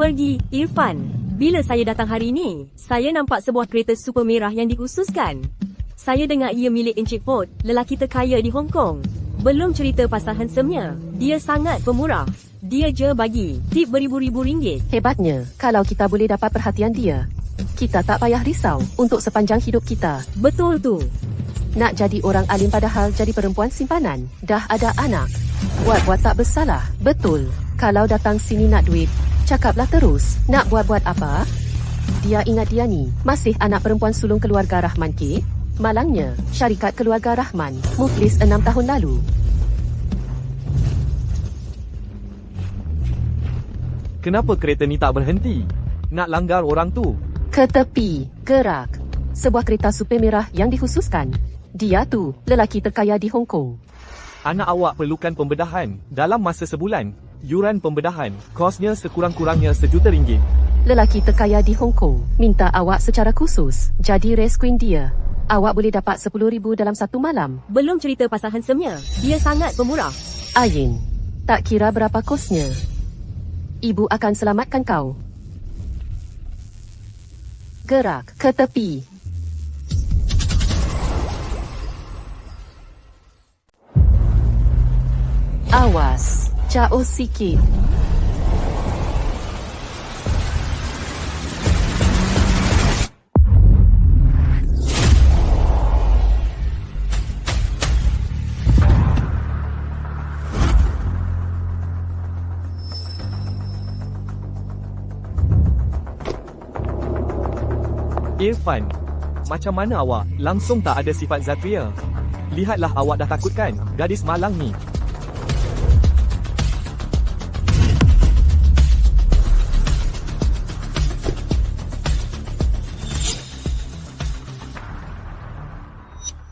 Pergi, Irfan. Bila saya datang hari ini, saya nampak sebuah kereta super merah yang dikhususkan. Saya dengar ia milik Encik Ford, lelaki terkaya di Hong Kong. Belum cerita pasal handsome-nya. Dia sangat pemurah. Dia je bagi tip beribu-ribu ringgit. Hebatnya, kalau kita boleh dapat perhatian dia, kita tak payah risau untuk sepanjang hidup kita. Betul tu. Nak jadi orang alim padahal jadi perempuan simpanan. Dah ada anak. Buat-buat tak bersalah. Betul. Kalau datang sini nak duit, cakaplah terus. Nak buat-buat apa? Dia ingat dia ni masih anak perempuan sulung keluarga Rahman ke? Malangnya, syarikat keluarga Rahman muflis 6 tahun lalu. Kenapa kereta ni tak berhenti? Nak langgar orang tu. Ke tepi, gerak. Sebuah kereta super merah yang dikhususkan. Dia tu, lelaki terkaya di Hong Kong. Anak awak perlukan pembedahan dalam masa sebulan. Yuran pembedahan, kosnya sekurang-kurangnya RM1,000,000. Lelaki terkaya di Hong Kong minta awak secara khusus jadi race queen dia. Awak boleh dapat RM10,000 dalam satu malam. Belum cerita pasal handsome-nya. Dia sangat pemurah. Ayin, tak kira berapa kosnya. Ibu akan selamatkan kau. Gerak ke tepi. Awas, jauh sikit. Irfan, macam mana awak? Langsung tak ada sifat Zatria. Lihatlah awak dah takutkan gadis malang ni.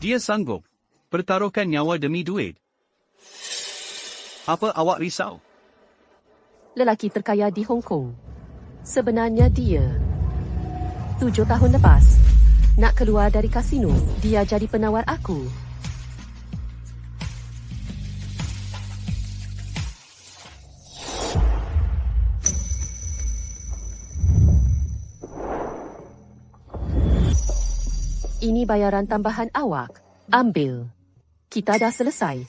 Dia sanggup pertaruhkan nyawa demi duit. Apa awak risau? Lelaki terkaya di Hong Kong. Sebenarnya dia 7 tahun lepas nak keluar dari kasino, dia jadi penawar aku. Ini bayaran tambahan awak. Ambil. Kita dah selesai.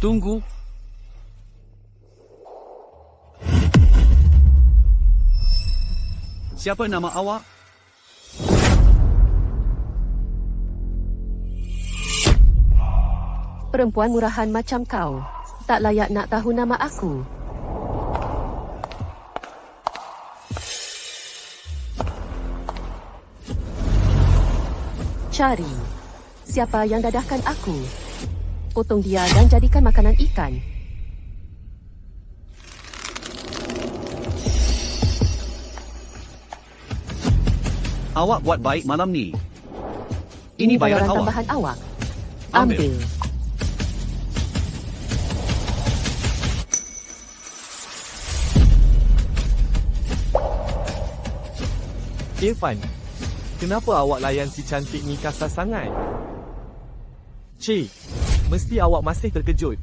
Tunggu. Siapa nama awak? Perempuan murahan macam kau tak layak nak tahu nama aku. Cari siapa yang dadahkan aku. Potong dia dan jadikan makanan ikan. Awak buat baik malam ni. Ini bayaran bayaran awak. tambahan awak. Ambil. Ambil. Irfan, kenapa awak layan si cantik ni kasar sangat? Cik, mesti awak masih terkejut.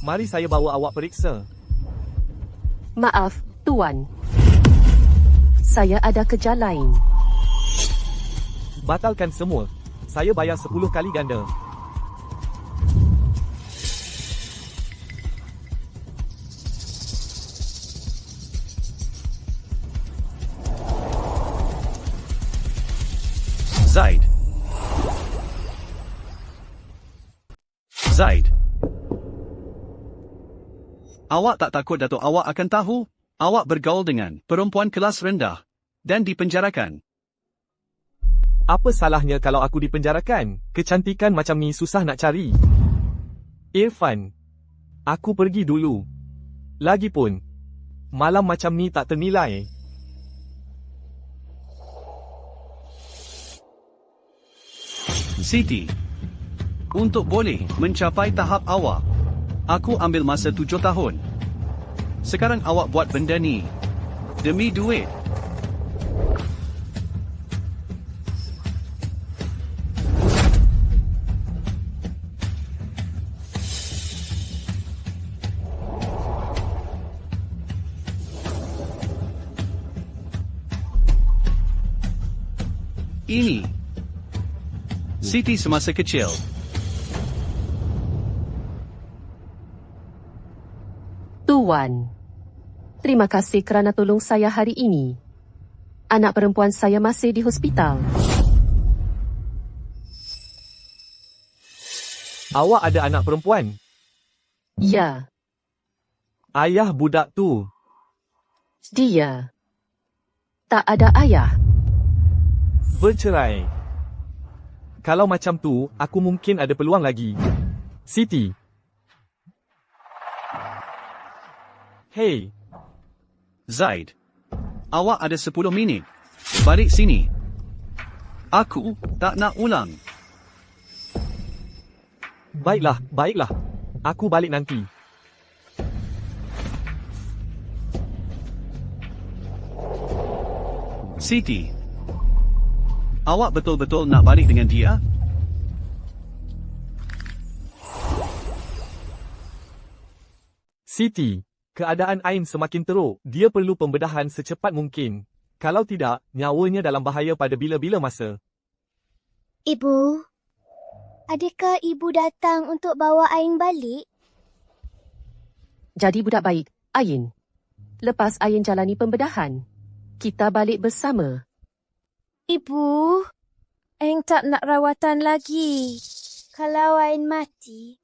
Mari saya bawa awak periksa. Maaf, Tuan. Saya ada kerja lain. Batalkan semua. Saya bayar 10 kali ganda. Zaid. Zaid. Awak tak takut Datuk awak akan tahu awak bergaul dengan perempuan kelas rendah dan dipenjarakan? Apa salahnya kalau aku dipenjarakan? Kecantikan macam ni susah nak cari. Irfan, aku pergi dulu. Lagipun, malam macam ni tak ternilai. Siti, untuk boleh mencapai tahap awak, aku ambil masa 7 tahun. Sekarang awak buat benda ni demi duit. Ini Siti semasa kecil. Tuan, terima kasih kerana tolong saya hari ini. Anak perempuan saya masih di hospital. Awak ada anak perempuan? Ya, Ayah budak tu. dia tak ada ayah. Bercerai. Kalau macam tu, aku mungkin ada peluang lagi. Siti. Hey, Zaid, awak ada 10 minit. Balik sini. Aku tak nak ulang. baiklah. Aku balik nanti. Siti, awak betul-betul nak balik dengan dia? Siti, keadaan Ain semakin teruk. Dia perlu pembedahan secepat mungkin. Kalau tidak, nyawanya dalam bahaya pada bila-bila masa. Ibu, adakah ibu datang untuk bawa Ain balik? Jadi budak baik, Ain. Lepas Ain jalani pembedahan, kita balik bersama. Ibu, Ain tak nak rawatan lagi. Kalau Ain mati,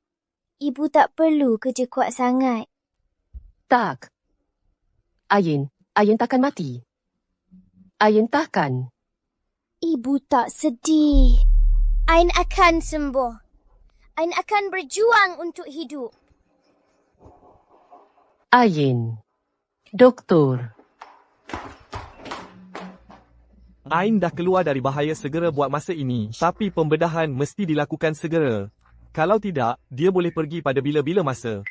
ibu tak perlu kerja kuat sangat. Tak. Ain takkan mati. Ain takkan. Ibu tak sedih. Ain akan sembuh. Ain akan berjuang untuk hidup. Ain, doktor. Ain dah keluar dari bahaya segera buat masa ini, tapi pembedahan mesti dilakukan segera. Kalau tidak, dia boleh pergi pada bila-bila masa.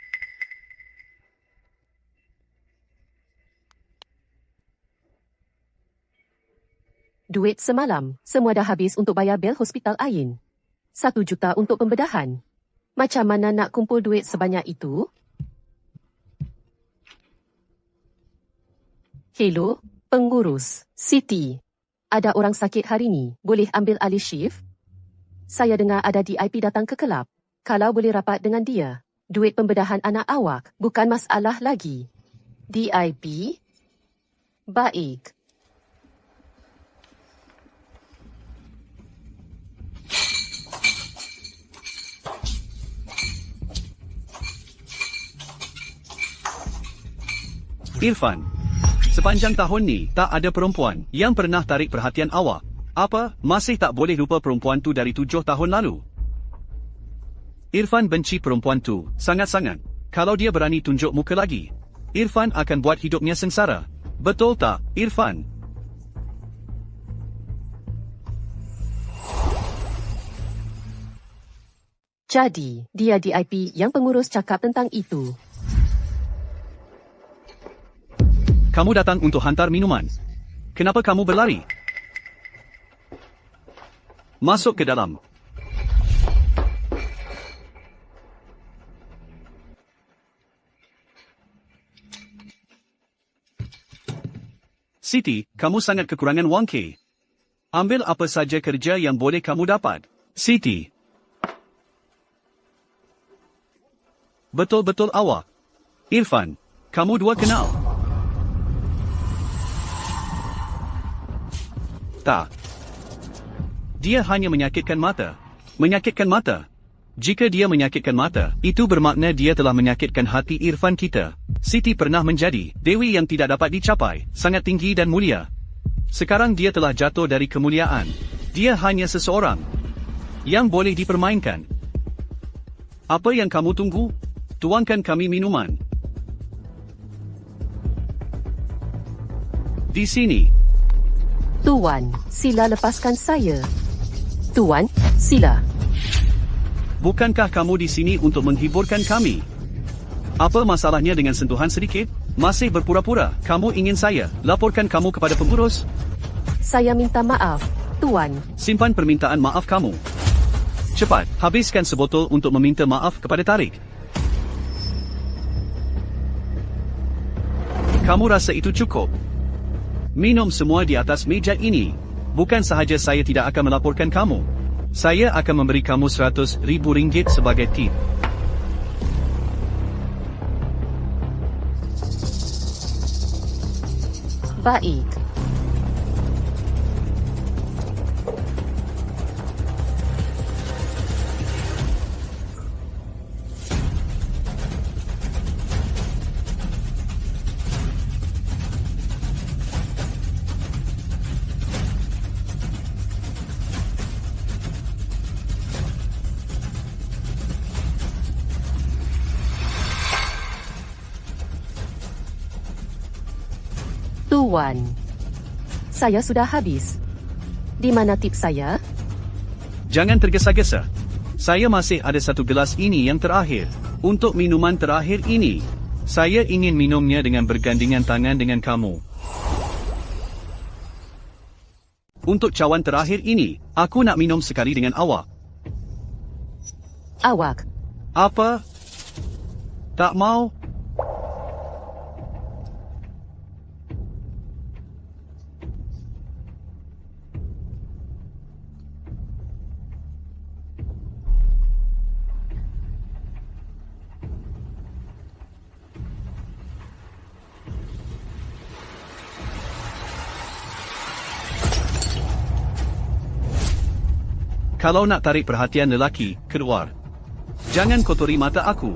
Duit semalam, semua dah habis untuk bayar bil hospital Ain. 1 juta untuk pembedahan. Macam mana nak kumpul duit sebanyak itu? Hello, pengurus, Siti. Ada orang sakit hari ni, boleh ambil alih shift? Saya dengar ada DIP datang ke kelab. Kalau boleh rapat dengan dia, duit pembedahan anak awak bukan masalah lagi. DIP? Baik. Irfan, sepanjang tahun ni tak ada perempuan yang pernah tarik perhatian awak. Apa, masih tak boleh lupa perempuan tu dari 7 tahun lalu? Irfan benci perempuan tu, sangat-sangat. Kalau dia berani tunjuk muka lagi, Irfan akan buat hidupnya sengsara. Betul tak, Irfan? Jadi, dia DIP yang pengurus cakap tentang itu. Kamu datang untuk hantar minuman. Kenapa kamu berlari? Masuk ke dalam. Siti, kamu sangat kekurangan wang ke? Ambil apa saja kerja yang boleh kamu dapat. Siti. Betul-betul awak. Irfan, kamu dua kenal? Tak. Dia hanya menyakitkan mata. Menyakitkan mata. Jika dia menyakitkan mata, itu bermakna dia telah menyakitkan hati Irfan kita. Siti pernah menjadi dewi yang tidak dapat dicapai, sangat tinggi dan mulia. Sekarang dia telah jatuh dari kemuliaan. Dia hanya seseorang yang boleh dipermainkan. Apa yang kamu tunggu? Tuangkan kami minuman. Di sini. Tuan, sila lepaskan saya. Tuan, sila. Bukankah kamu di sini untuk menghiburkan kami? Apa masalahnya dengan sentuhan sedikit? Masih berpura-pura. Kamu ingin saya laporkan kamu kepada pengurus? Saya minta maaf, Tuan. Simpan permintaan maaf kamu. Cepat, habiskan sebotol untuk meminta maaf kepada Tarik. Kamu rasa itu cukup? Minum semua di atas meja ini. Bukan sahaja saya tidak akan melaporkan kamu. Saya akan memberi kamu RM100,000 sebagai tip. Baik. Tuan, saya sudah habis. Di mana tip saya? Jangan tergesa-gesa. Saya masih ada satu gelas ini yang terakhir. Untuk minuman terakhir ini, saya ingin minumnya dengan bergandingan tangan dengan kamu. Untuk cawan terakhir ini, aku nak minum sekali dengan awak. Awak. Apa? Tak mau? Kalau nak tarik perhatian lelaki, keluar. Jangan kotori mata aku.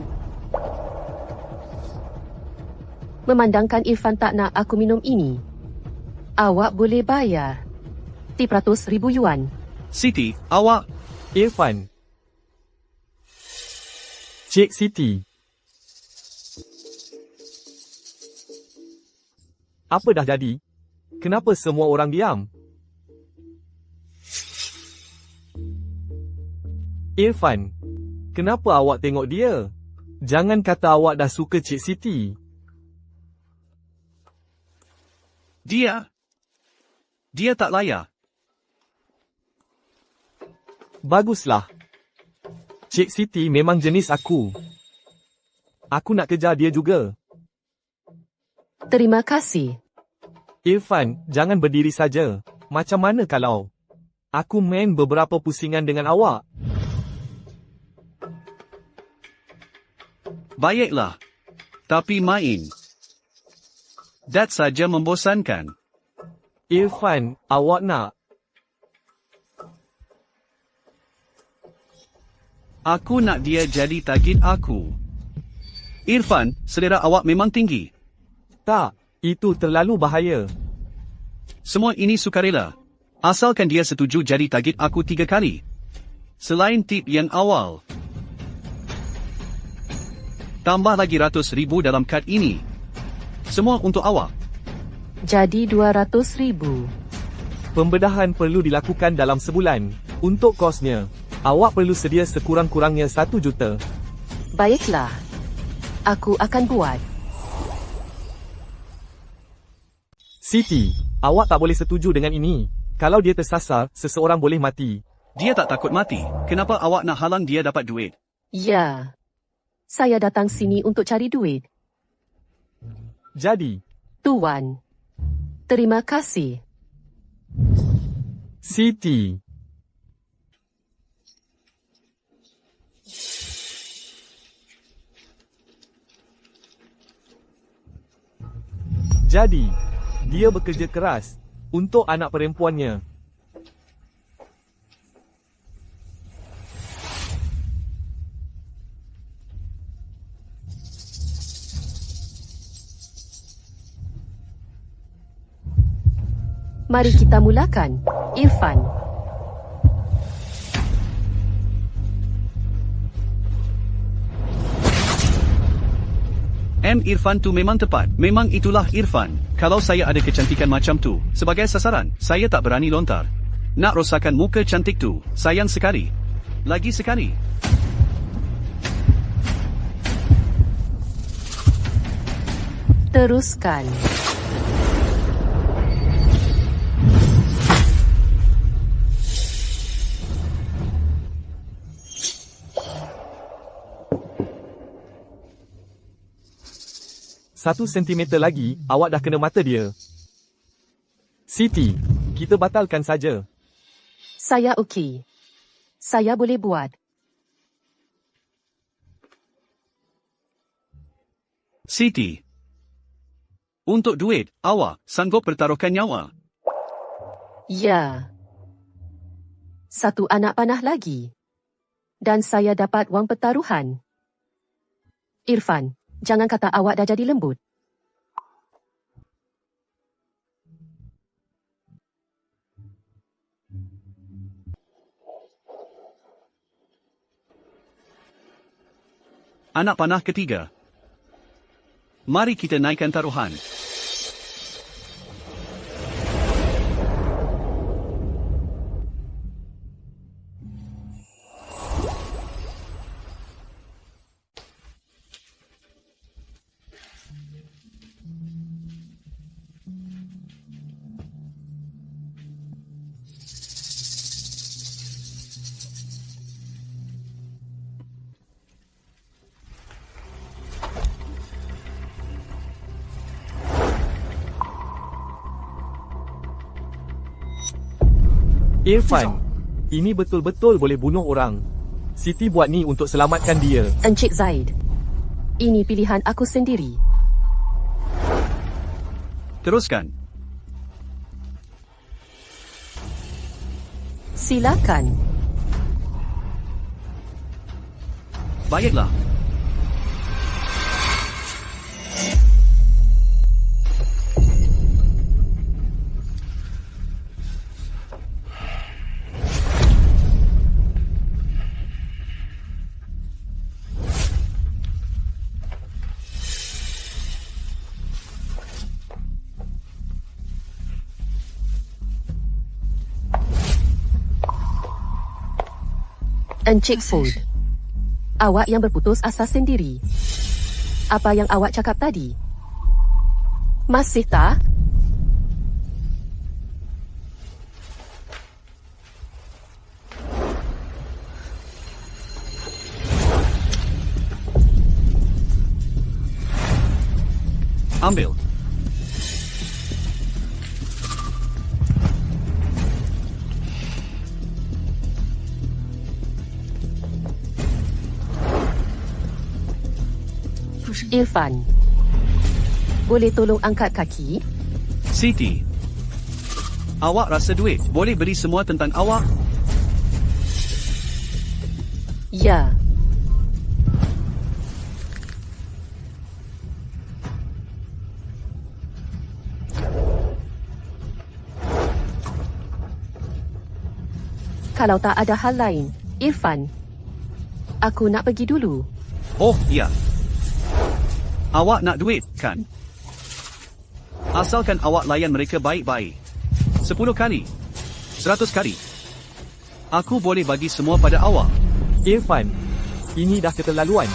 Memandangkan Irfan tak nak aku minum ini, awak boleh bayar RM300,000. Siti, awak... Irfan. Cik Siti. Apa dah jadi? Kenapa semua orang diam? Irfan, kenapa awak tengok dia? Jangan kata awak dah suka Cik Siti. Dia tak layak. Baguslah. Cik Siti memang jenis aku. Aku nak kejar dia juga. Terima kasih. Irfan, jangan berdiri saja. Macam mana kalau aku main beberapa pusingan dengan awak? Baiklah. Tapi main. Dat saja membosankan. Irfan, awak nak? Aku nak dia jadi target aku. Irfan, selera awak memang tinggi. Tak, itu terlalu bahaya. Semua ini sukarela. Asalkan dia setuju jadi target aku 3 kali. Selain tip yang awal. Tambah lagi RM100,000 dalam kad ini. Semua untuk awak. Jadi RM200,000. Pembedahan perlu dilakukan dalam sebulan. Untuk kosnya, awak perlu sedia sekurang-kurangnya RM1 juta. Baiklah. Aku akan buat. Siti, awak tak boleh setuju dengan ini. Kalau dia tersasar, seseorang boleh mati. Dia tak takut mati. Kenapa awak nak halang dia dapat duit? Ya. Saya datang sini untuk cari duit. Jadi, Tuan. Terima kasih. Siti. Jadi, dia bekerja keras untuk anak perempuannya. Mari kita mulakan. Irfan. Irfan tu memang tepat. Memang itulah Irfan. Kalau saya ada kecantikan macam tu, sebagai sasaran, saya tak berani lontar. Nak rosakkan muka cantik tu, sayang sekali. Lagi sekali. Teruskan. Satu sentimeter lagi, awak dah kena mata dia. Siti, kita batalkan saja. Saya okey. Saya boleh buat. Siti. Untuk duit, awak sanggup pertaruhkan nyawa. Ya. Satu anak panah lagi. Dan saya dapat wang pertaruhan. Irfan, jangan kata awak dah jadi lembut. Anak panah ketiga. Mari kita naikkan taruhan. Irfan, ini betul-betul boleh bunuh orang. Siti buat ni untuk selamatkan dia. Encik Zaid. Ini pilihan aku sendiri. Teruskan. Silakan. Baiklah. Encik Food. Awak yang berputus asa sendiri. Apa yang awak cakap tadi? Masih tak? Ambil. Irfan. Boleh tolong angkat kaki? Siti. Awak rasa duit boleh beli semua tentang awak? Ya. Kalau tak ada hal lain, Irfan, aku nak pergi dulu. Oh, ya. Awak nak duit, kan? Asalkan awak layan mereka baik-baik. 10 kali. 100 kali. Aku boleh bagi semua pada awak. Irfan, ini dah keterlaluan.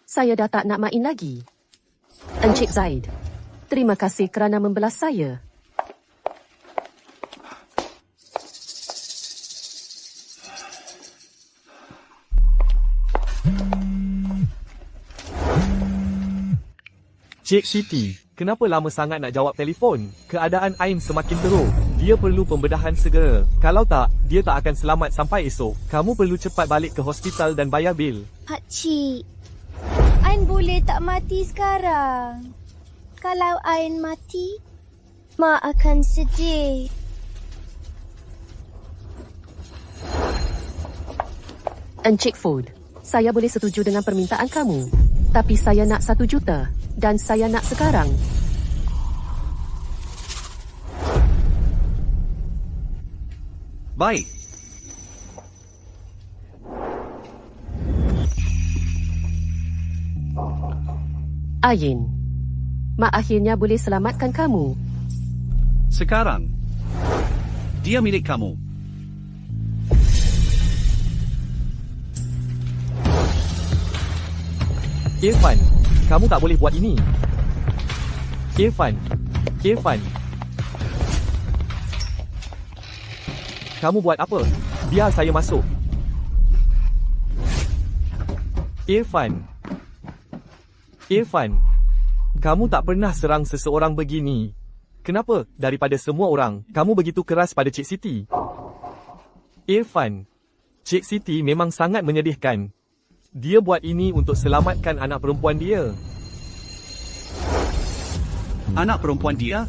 Saya dah tak nak main lagi. Encik Zaid, terima kasih kerana membelas saya. Cik Siti, kenapa lama sangat nak jawab telefon? Keadaan Ain semakin teruk. Dia perlu pembedahan segera. Kalau tak, dia tak akan selamat sampai esok. Kamu perlu cepat balik ke hospital dan bayar bil. Pakcik, Ain boleh tak mati sekarang? Kalau Ain mati, Mak akan sedih. Encik Food, saya boleh setuju dengan permintaan kamu. Tapi saya nak 1 juta. Dan saya nak sekarang. Baik. Ain, Mak akhirnya boleh selamatkan kamu. Sekarang, dia milik kamu. Irfan, kamu tak boleh buat ini. Irfan. Kamu buat apa? Biar saya masuk. Irfan. Irfan. Kamu tak pernah serang seseorang begini. Kenapa, daripada semua orang, kamu begitu keras pada Cik Siti? Irfan. Cik Siti memang sangat menyedihkan. Dia buat ini untuk selamatkan anak perempuan dia. Anak perempuan dia?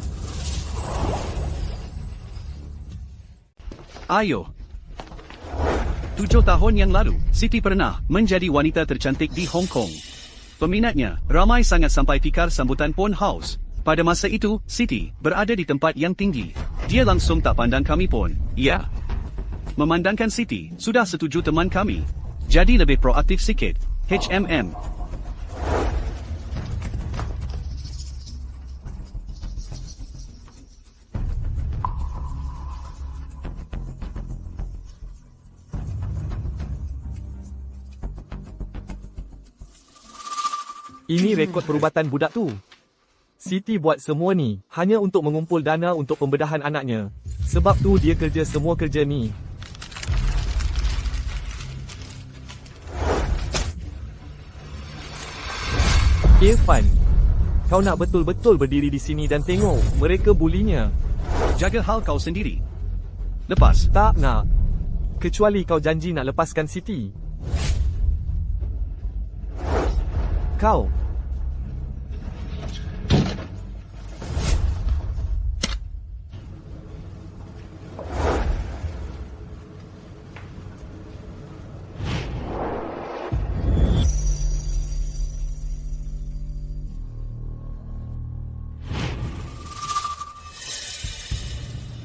Ayo. 7 tahun yang lalu, Siti pernah menjadi wanita tercantik di Hong Kong. Peminatnya ramai sangat sampai fikar sambutan Pond House. Pada masa itu, Siti berada di tempat yang tinggi. Dia langsung tak pandang kami pun. Ya. Memandangkan Siti, sudah setuju teman kami. Jadi lebih proaktif sikit. HMM. Ini rekod perubatan budak tu. Siti buat semua ni hanya untuk mengumpul dana untuk pembedahan anaknya. Sebab tu dia kerja semua kerja ni. Irfan, kau nak betul-betul berdiri di sini dan tengok mereka bulinya. Jaga hal kau sendiri. Lepas. Tak nak. Kecuali kau janji nak lepaskan Siti. Kau.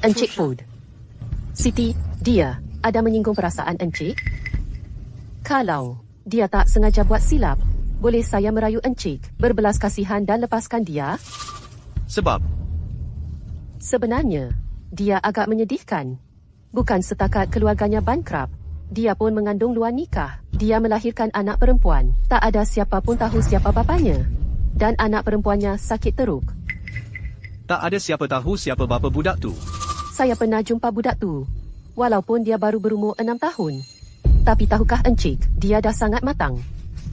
Encik Food. Siti, dia ada menyinggung perasaan Encik? Kalau dia tak sengaja buat silap, boleh saya merayu Encik berbelas kasihan dan lepaskan dia? Sebab? Sebenarnya, dia agak menyedihkan. Bukan setakat keluarganya bankrupt, dia pun mengandung luar nikah. Dia melahirkan anak perempuan. Tak ada siapa pun tahu siapa bapanya. Dan anak perempuannya sakit teruk. Tak ada siapa tahu siapa bapa budak tu. Saya pernah jumpa budak tu, walaupun dia baru berumur 6 tahun. Tapi tahukah Encik, dia dah sangat matang.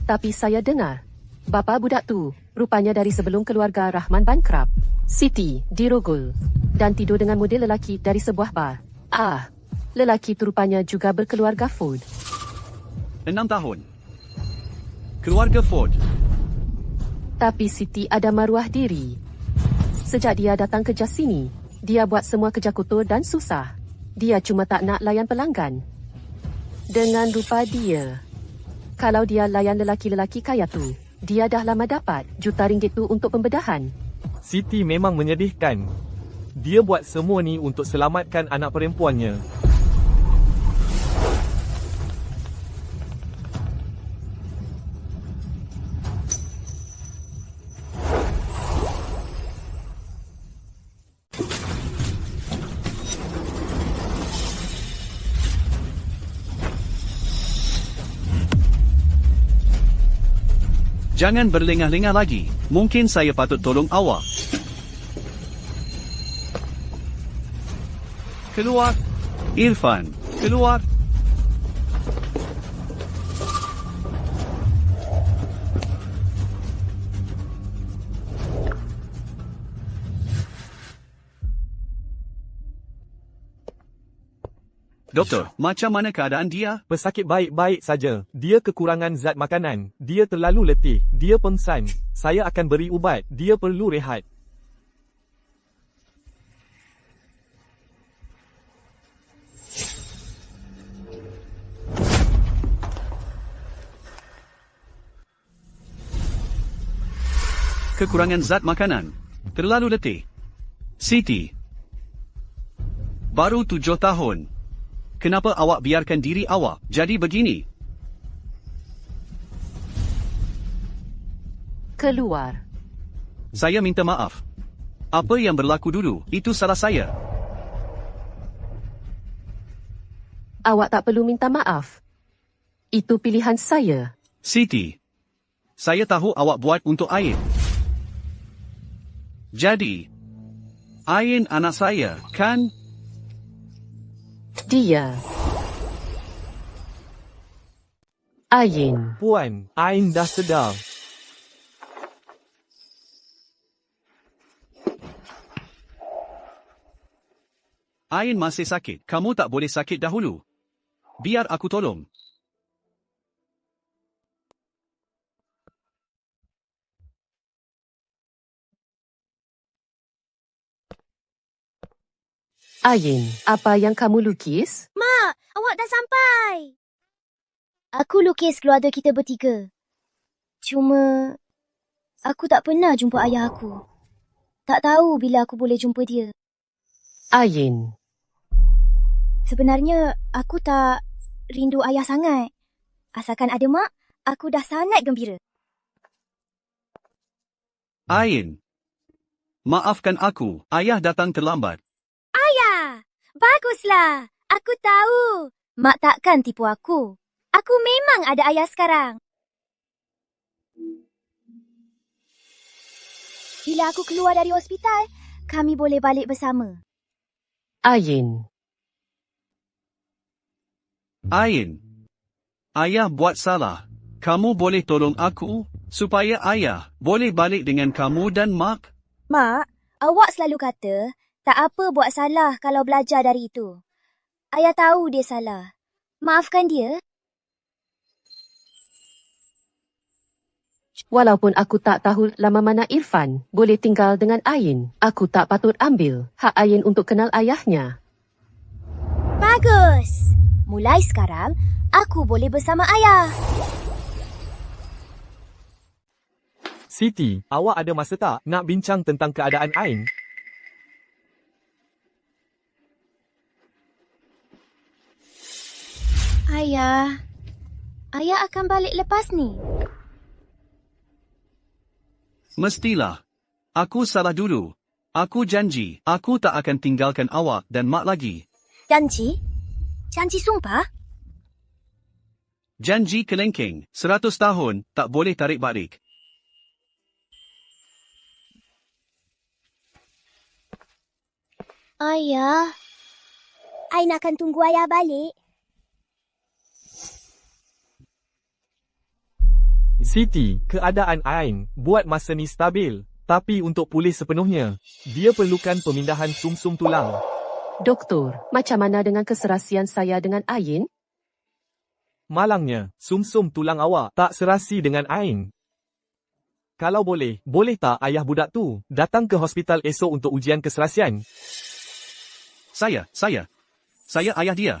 Tapi saya dengar, bapa budak tu rupanya dari sebelum keluarga Rahman bankrupt. Siti dirogol dan tidur dengan model lelaki dari sebuah bar. Lelaki tu rupanya juga berkeluarga Ford. 6 tahun. Keluarga Ford. Tapi Siti ada maruah diri. Sejak dia datang kerja sini, dia buat semua kerja kotor dan susah. Dia cuma tak nak layan pelanggan. Dengan rupa dia, kalau dia layan lelaki-lelaki kaya tu, dia dah lama dapat juta ringgit tu untuk pembedahan. Siti memang menyedihkan. Dia buat semua ni untuk selamatkan anak perempuannya. Jangan berlengah-lengah lagi. Mungkin saya patut tolong awak. Keluar. Irfan, keluar. Doktor, macam mana keadaan dia? Pesakit baik-baik saja. Dia kekurangan zat makanan. Dia terlalu letih. Dia pengsan. Saya akan beri ubat. Dia perlu rehat. Kekurangan zat makanan. Terlalu letih. Siti. Baru 7 tahun. Kenapa awak biarkan diri awak jadi begini? Keluar. Saya minta maaf. Apa yang berlaku dulu, itu salah saya. Awak tak perlu minta maaf. Itu pilihan saya. Siti. Saya tahu awak buat untuk Ain. Jadi, Ain anak saya, kan? Dia. Ain. Puan, Ain dah sedar. Ain masih sakit. Kamu tak boleh sakit dahulu. Biar aku tolong. Ain, apa yang kamu lukis? Mak, awak dah sampai. Aku lukis keluarga kita bertiga. Cuma, aku tak pernah jumpa ayah aku. Tak tahu bila aku boleh jumpa dia. Ain. Sebenarnya, aku tak rindu ayah sangat. Asalkan ada mak, aku dah sangat gembira. Ain. Maafkan aku. Ayah datang terlambat. Ayah, baguslah. Aku tahu. Mak takkan tipu aku. Aku memang ada ayah sekarang. Bila aku keluar dari hospital, kami boleh balik bersama. Ain. Ain. Ayah buat salah. Kamu boleh tolong aku, supaya ayah boleh balik dengan kamu dan Mak? Mak, awak selalu kata, tak apa buat salah kalau belajar dari itu. Ayah tahu dia salah. Maafkan dia. Walaupun aku tak tahu lama mana Irfan boleh tinggal dengan Ain, aku tak patut ambil hak Ain untuk kenal ayahnya. Bagus. Mulai sekarang, aku boleh bersama ayah. Siti, awak ada masa tak nak bincang tentang keadaan Ain? Ayah. Ayah akan balik lepas ni. Mestilah. Aku salah dulu. Aku janji, aku tak akan tinggalkan awak dan Mak lagi. Janji? Janji sumpah? Janji kelengking, 100 tahun, tak boleh tarik balik. Ayah. Ain akan tunggu ayah balik. Siti, keadaan Ain buat masa ni stabil. Tapi untuk pulih sepenuhnya, dia perlukan pemindahan sumsum tulang. Doktor, macam mana dengan keserasian saya dengan Ain? Malangnya, sumsum tulang awak tak serasi dengan Ain. Kalau boleh, boleh tak ayah budak tu datang ke hospital esok untuk ujian keserasian? Saya ayah dia.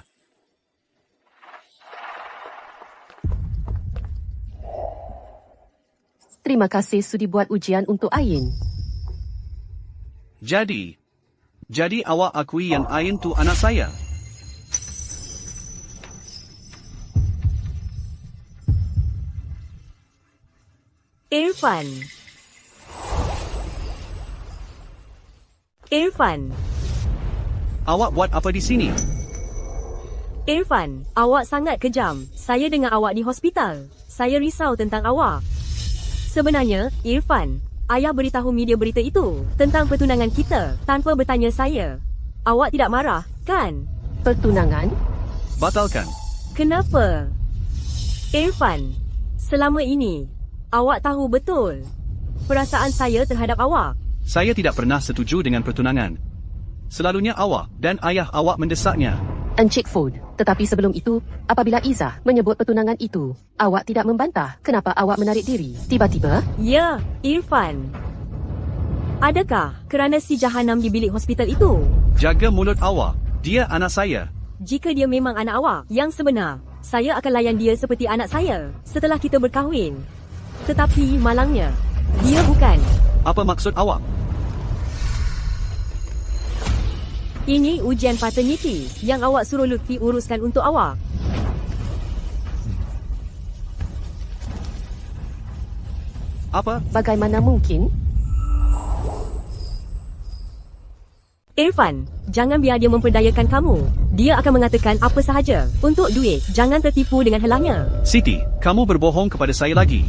Terima kasih sudi buat ujian untuk Ain. Jadi awak akui yang Ain tu anak saya. Irfan. Awak buat apa di sini? Irfan, awak sangat kejam. Saya dengar awak di hospital. Saya risau tentang awak. Sebenarnya, Irfan, ayah beritahu media berita itu tentang pertunangan kita tanpa bertanya saya. Awak tidak marah, kan? Pertunangan? Batalkan. Kenapa? Irfan, selama ini, awak tahu betul perasaan saya terhadap awak. Saya tidak pernah setuju dengan pertunangan. Selalunya awak dan ayah awak mendesaknya. Encik Ford. Tetapi sebelum itu, apabila Izzah menyebut pertunangan itu, awak tidak membantah kenapa awak menarik diri. Tiba-tiba, Ya, Irfan. Adakah kerana si Jahanam di bilik hospital itu? Jaga mulut awak. Dia anak saya. Jika dia memang anak awak yang sebenar, saya akan layan dia seperti anak saya setelah kita berkahwin. Tetapi malangnya, dia bukan. Apa maksud awak? Ini ujian paternity yang awak suruh Lutfi uruskan untuk awak. Apa? bagaimana mungkin? Irfan, jangan biar dia memperdayakan kamu. Dia akan mengatakan apa sahaja untuk duit. Jangan tertipu dengan helahnya. Siti, kamu berbohong kepada saya lagi.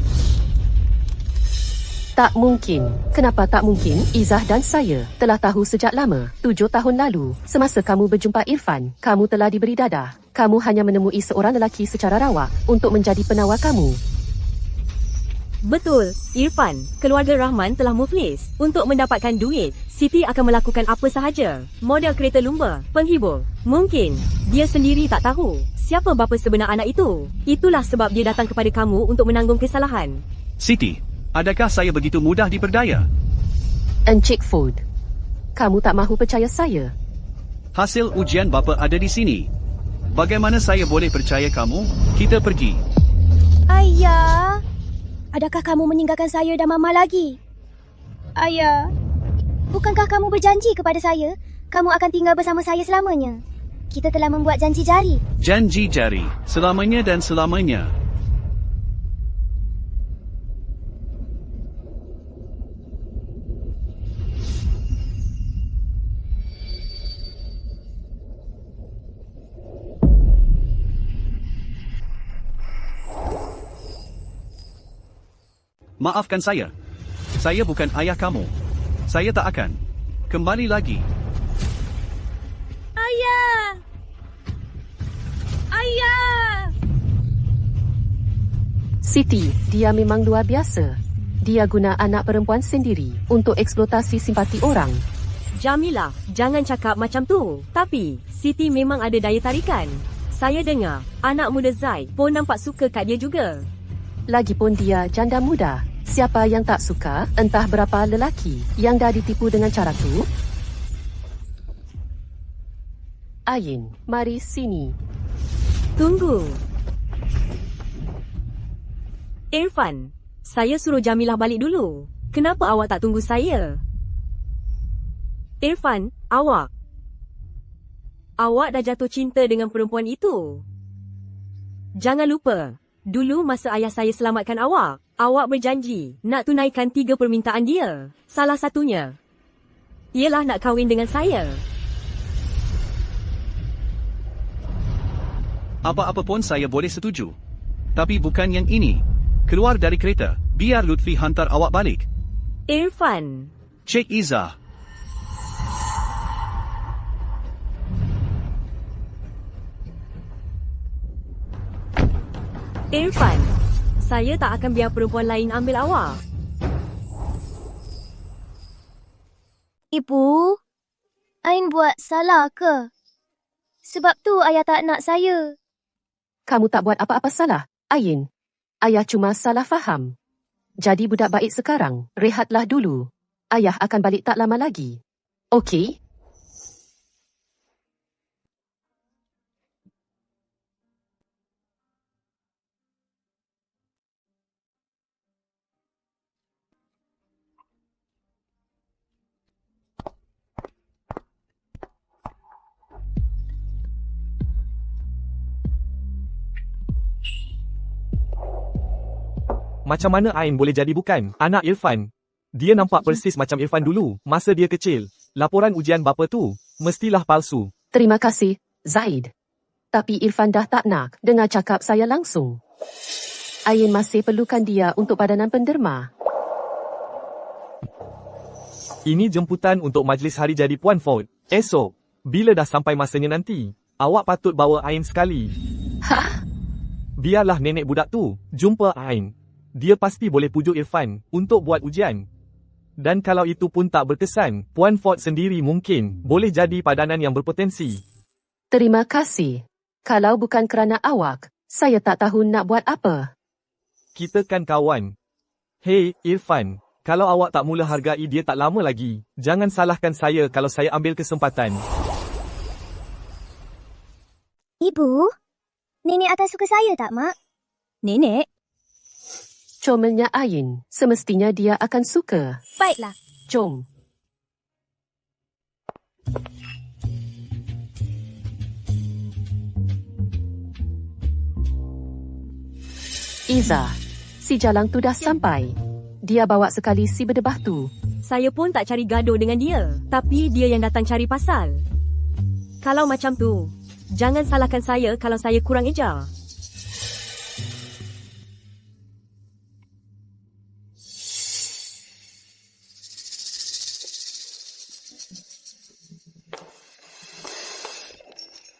Tak mungkin. Kenapa tak mungkin? Izzah dan saya telah tahu sejak lama. 7 tahun lalu, semasa kamu berjumpa Irfan, kamu telah diberi dadah. Kamu hanya menemui seorang lelaki secara rawak untuk menjadi penawar kamu. Betul, Irfan. Keluarga Rahman telah muflis. Untuk mendapatkan duit, Siti akan melakukan apa sahaja. Model kereta lumba, penghibur. Mungkin dia sendiri tak tahu siapa bapa sebenar anak itu. Itulah sebab dia datang kepada kamu untuk menanggung kesalahan. Siti, adakah saya begitu mudah diperdaya? Encik Ford, kamu tak mahu percaya saya? Hasil ujian bapa ada di sini. Bagaimana saya boleh percaya kamu? Kita pergi. Ayah, adakah kamu meninggalkan saya dan Mama lagi? Ayah, bukankah kamu berjanji kepada saya, kamu akan tinggal bersama saya selamanya? Kita telah membuat janji jari. Janji jari, selamanya dan selamanya. Maafkan saya. Saya bukan ayah kamu. Saya tak akan. Kembali lagi. Ayah! Ayah! Siti, dia memang luar biasa. Dia guna anak perempuan sendiri untuk eksploitasi simpati orang. Jamilah, jangan cakap macam tu. Tapi, Siti memang ada daya tarikan. Saya dengar, anak muda Zaid pun nampak suka kat dia juga. Lagipun dia janda muda. Siapa yang tak suka? Entah berapa lelaki yang dah ditipu dengan cara tu. Ain, mari sini. Tunggu. Irfan, saya suruh Jamilah balik dulu. Kenapa awak tak tunggu saya? Irfan, awak dah jatuh cinta dengan perempuan itu. Jangan lupa, dulu masa ayah saya selamatkan awak berjanji nak tunaikan 3 permintaan dia. Salah satunya ialah nak kahwin dengan saya. Apa-apa pun saya boleh setuju. Tapi bukan yang ini. Keluar dari kereta. Biar Lutfi hantar awak balik. Irfan, Cik Izzah. Irfan, saya tak akan biar perempuan lain ambil awak. Ibu, Ain buat salah ke? Sebab tu ayah tak nak saya. Kamu tak buat apa-apa salah, Ain. Ayah cuma salah faham. Jadi budak baik sekarang, rehatlah dulu. Ayah akan balik tak lama lagi. Okey? Macam mana Ain boleh jadi bukan anak Irfan? Dia nampak persis macam Irfan dulu, masa dia kecil. Laporan ujian bapa tu, mestilah palsu. Terima kasih, Zaid. Tapi Irfan dah tak nak dengar cakap saya langsung. Ain masih perlukan dia untuk padanan penderma. Ini jemputan untuk majlis hari jadi Puan Ford. Esok, bila dah sampai masanya nanti, awak patut bawa Ain sekali. Hah? Biarlah nenek budak tu jumpa Ain. Dia pasti boleh pujuk Irfan untuk buat ujian. Dan kalau itu pun tak berkesan, Puan Ford sendiri mungkin boleh jadi padanan yang berpotensi. Terima kasih. Kalau bukan kerana awak, saya tak tahu nak buat apa. Kita kan kawan. Hei, Irfan. Kalau awak tak mula hargai dia tak lama lagi, jangan salahkan saya kalau saya ambil kesempatan. Ibu, nenek akan suka saya tak, Mak? Nenek? Comelnya Ain, semestinya dia akan suka. Baiklah. Jom. Izzah, si Jalang tu dah sampai. Dia bawa sekali si berdebah tu. Saya pun tak cari gaduh dengan dia, tapi dia yang datang cari pasal. Kalau macam tu, jangan salahkan saya kalau saya kurang ejar.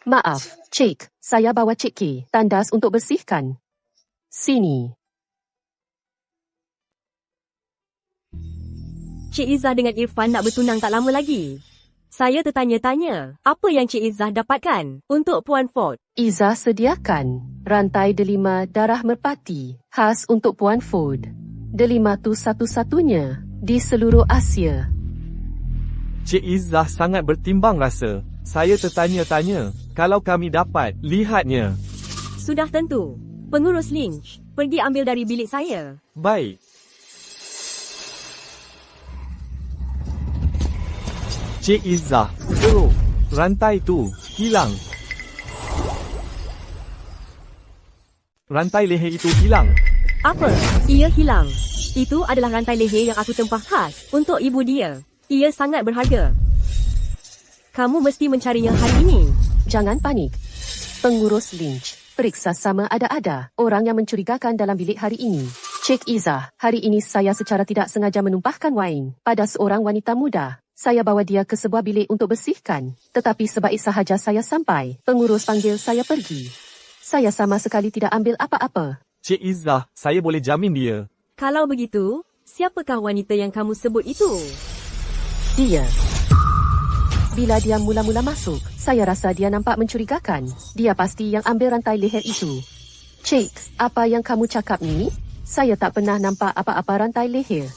Maaf, Cik. Saya bawa Cik K. Tandas untuk bersihkan. Sini. Cik Izzah dengan Irfan nak bertunang tak lama lagi. Saya tertanya-tanya, apa yang Cik Izzah dapatkan untuk Puan Ford? Izzah sediakan rantai delima darah merpati khas untuk Puan Ford. Delima tu satu-satunya di seluruh Asia. Cik Izzah sangat bertimbang rasa. Saya tertanya-tanya, kalau kami dapat lihatnya. Sudah tentu. Pengurus Lynch, pergi ambil dari bilik saya. Baik. Cik Izzah, teruk. Rantai tu hilang. Rantai leher itu hilang. Apa? Ia hilang. Itu adalah rantai leher yang aku tempah khas untuk ibu dia. Ia sangat berharga. Kamu mesti mencarinya hari ini. Jangan panik. Pengurus Lynch, periksa sama ada orang yang mencurigakan dalam bilik hari ini. Cik Izzah, hari ini saya secara tidak sengaja menumpahkan wain pada seorang wanita muda. Saya bawa dia ke sebuah bilik untuk bersihkan. Tetapi sebaik sahaja saya sampai, pengurus panggil saya pergi. Saya sama sekali tidak ambil apa-apa. Cik Izzah, saya boleh jamin dia. Kalau begitu, siapakah wanita yang kamu sebut itu? Dia. Bila dia mula-mula masuk, saya rasa dia nampak mencurigakan. Dia pasti yang ambil rantai leher itu. Cik, apa yang kamu cakap ni? Saya tak pernah nampak apa-apa rantai leher.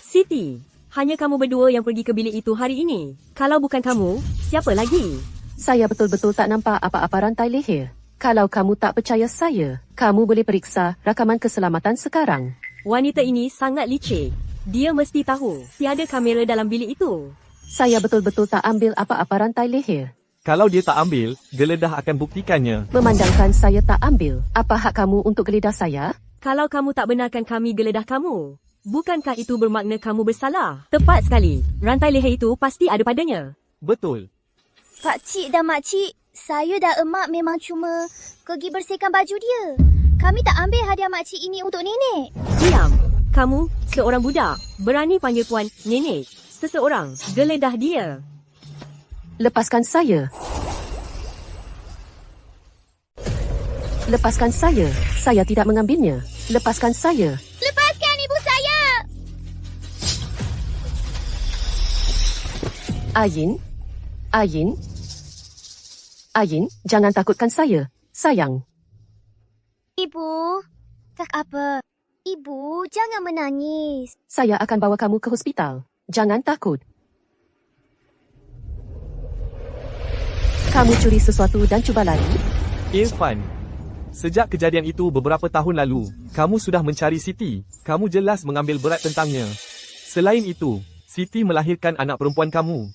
Siti, hanya kamu berdua yang pergi ke bilik itu hari ini. Kalau bukan kamu, siapa lagi? Saya betul-betul tak nampak apa-apa rantai leher. Kalau kamu tak percaya saya, kamu boleh periksa rakaman keselamatan sekarang. Wanita ini sangat licik. Dia mesti tahu tiada kamera dalam bilik itu. Saya betul-betul tak ambil apa-apa rantai leher. Kalau dia tak ambil, geledah akan buktikannya. Memandangkan saya tak ambil, apa hak kamu untuk geledah saya? Kalau kamu tak benarkan kami geledah kamu, bukankah itu bermakna kamu bersalah? Tepat sekali. Rantai leher itu pasti ada padanya. Betul. Pakcik dan makcik, saya dah emak memang cuma pergi bersihkan baju dia. Kami tak ambil hadiah makcik ini untuk nenek. Diam. Kamu, seorang budak, berani panggil puan nenek. Seseorang, geledah dia. Lepaskan saya. Lepaskan saya. Saya tidak mengambilnya. Lepaskan saya. Lepaskan ibu saya! Ayin. Ayin. Ayin, jangan takutkan saya. Sayang. Ibu, tak apa. Ibu, jangan menangis. Saya akan bawa kamu ke hospital. Jangan takut. Kamu curi sesuatu dan cuba lari? Irfan, sejak kejadian itu beberapa tahun lalu, kamu sudah mencari Siti. Kamu jelas mengambil berat tentangnya. Selain itu, Siti melahirkan anak perempuan kamu.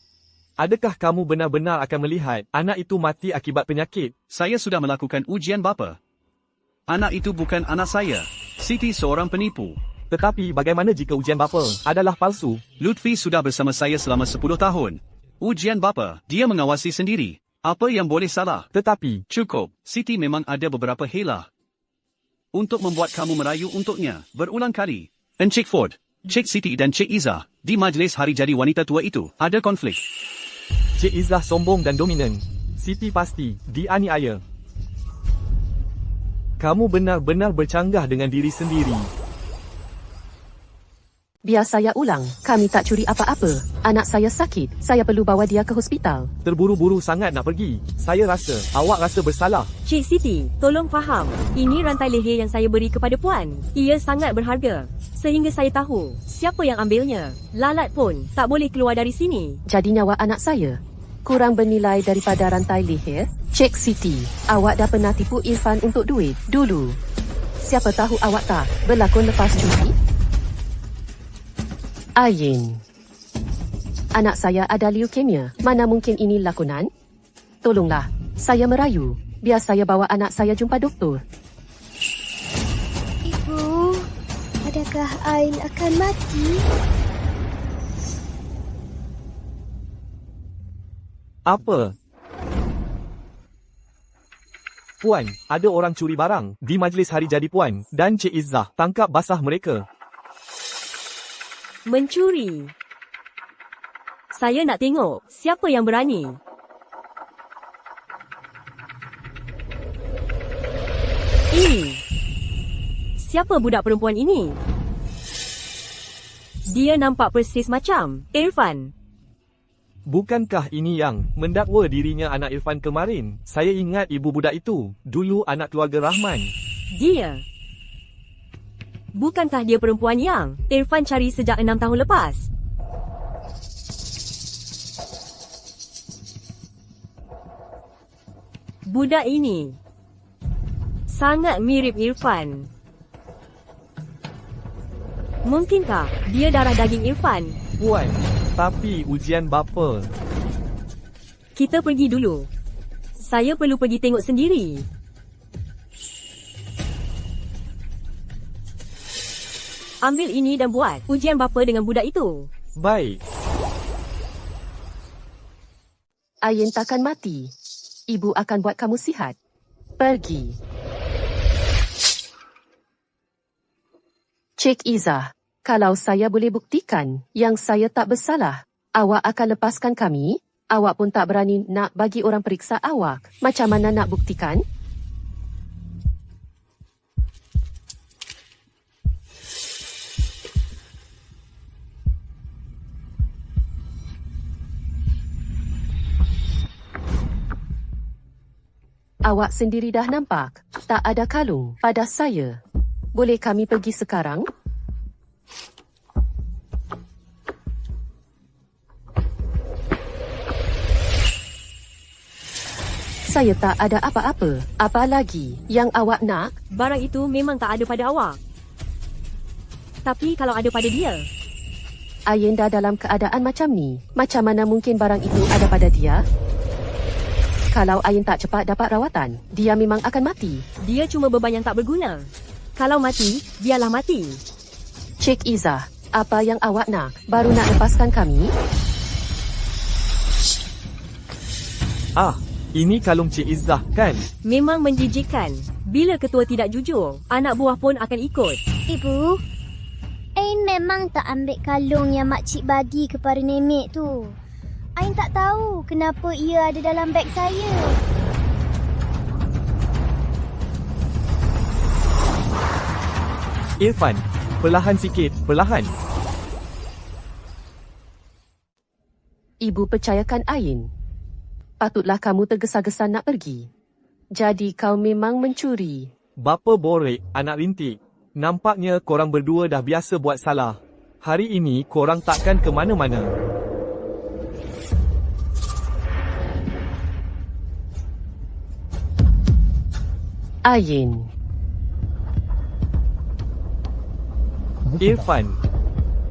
Adakah kamu benar-benar akan melihat anak itu mati akibat penyakit? Saya sudah melakukan ujian bapa. Anak itu bukan anak saya. Siti seorang penipu. Tetapi bagaimana jika ujian bapa adalah palsu? Lutfi sudah bersama saya selama 10 tahun. Ujian bapa, dia mengawasi sendiri. Apa yang boleh salah? Tetapi, Cukup, Siti memang ada beberapa helah. Untuk membuat kamu merayu untuknya, berulang kali. Encik Ford, Cik Siti dan Cik Izzah, di majlis hari jadi wanita tua itu, ada konflik. Cik Izzah sombong dan dominan. Siti pasti dianiaya. Kamu benar-benar bercanggah dengan diri sendiri. Biar saya ulang. Kami tak curi apa-apa. Anak saya sakit. Saya perlu bawa dia ke hospital. Terburu-buru sangat nak pergi. Saya rasa, awak rasa bersalah. Cik Siti, tolong faham. Ini rantai leher yang saya beri kepada puan. Ia sangat berharga. Sehingga saya tahu siapa yang ambilnya. Lalat pun tak boleh keluar dari sini. Jadi nyawa anak saya kurang bernilai daripada rantai leher? Cik Siti, awak dah pernah tipu Irfan untuk duit dulu. Siapa tahu awak tak berlakon lepas cuti? Ayin. Anak saya ada leukemia. Mana mungkin ini lakonan? Tolonglah, saya merayu. Biar saya bawa anak saya jumpa doktor. Ibu, adakah Ain akan mati? Apa? Puan, ada orang curi barang di majlis hari jadi Puan dan Cik Izzah. Tangkap basah mereka. Mencuri. Saya nak tengok siapa yang berani. Siapa budak perempuan ini? Dia nampak persis macam Irfan. Bukankah ini yang mendakwa dirinya anak Irfan kemarin? Saya ingat ibu budak itu dulu anak keluarga Rahman. Dia. Bukankah dia perempuan yang Irfan cari sejak 6 tahun lepas? Budak ini sangat mirip Irfan. Mungkinkah dia darah daging Irfan? Puan, tapi ujian bapa. Kita pergi dulu. Saya perlu pergi tengok sendiri. Ambil ini dan buat ujian bapa dengan budak itu. Baik. Ayin takkan mati. Ibu akan buat kamu sihat. Pergi. Cik Izzah, kalau saya boleh buktikan yang saya tak bersalah, awak akan lepaskan kami? Awak pun tak berani nak bagi orang periksa awak. Macam mana nak buktikan? Awak sendiri dah nampak, tak ada kalung pada saya. Boleh kami pergi sekarang? Saya tak ada apa-apa. Apa lagi yang awak nak? Barang itu memang tak ada pada awak. Tapi kalau ada pada dia, Ayin dah dalam keadaan macam ni. Macam mana mungkin barang itu ada pada dia? Kalau Ayin tak cepat dapat rawatan, dia memang akan mati. dia cuma beban yang tak berguna. Kalau mati, biarlah mati. Cik Izzah, apa yang awak nak? Baru nak lepaskan kami? Ini kalung Cik Izzah, kan? Memang menjijikkan. Bila ketua tidak jujur, anak buah pun akan ikut. Ibu, Ain memang tak ambil kalung yang makcik bagi kepada nenek tu. Ain tak tahu kenapa ia ada dalam beg saya. Irfan, perlahan sikit, perlahan. Ibu percayakan Ayin. Patutlah kamu tergesa-gesa nak pergi. Jadi kau memang mencuri. Bapa borek, anak rintik. Nampaknya korang berdua dah biasa buat salah. Hari ini korang takkan ke mana-mana. Ayin. Irfan,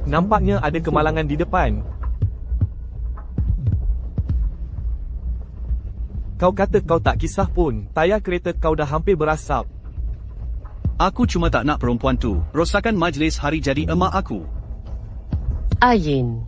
nampaknya ada kemalangan di depan. Kau kata kau tak kisah pun, tayar kereta kau dah hampir berasap. Aku cuma tak nak perempuan tu rosakan majlis hari jadi emak aku. Ayin.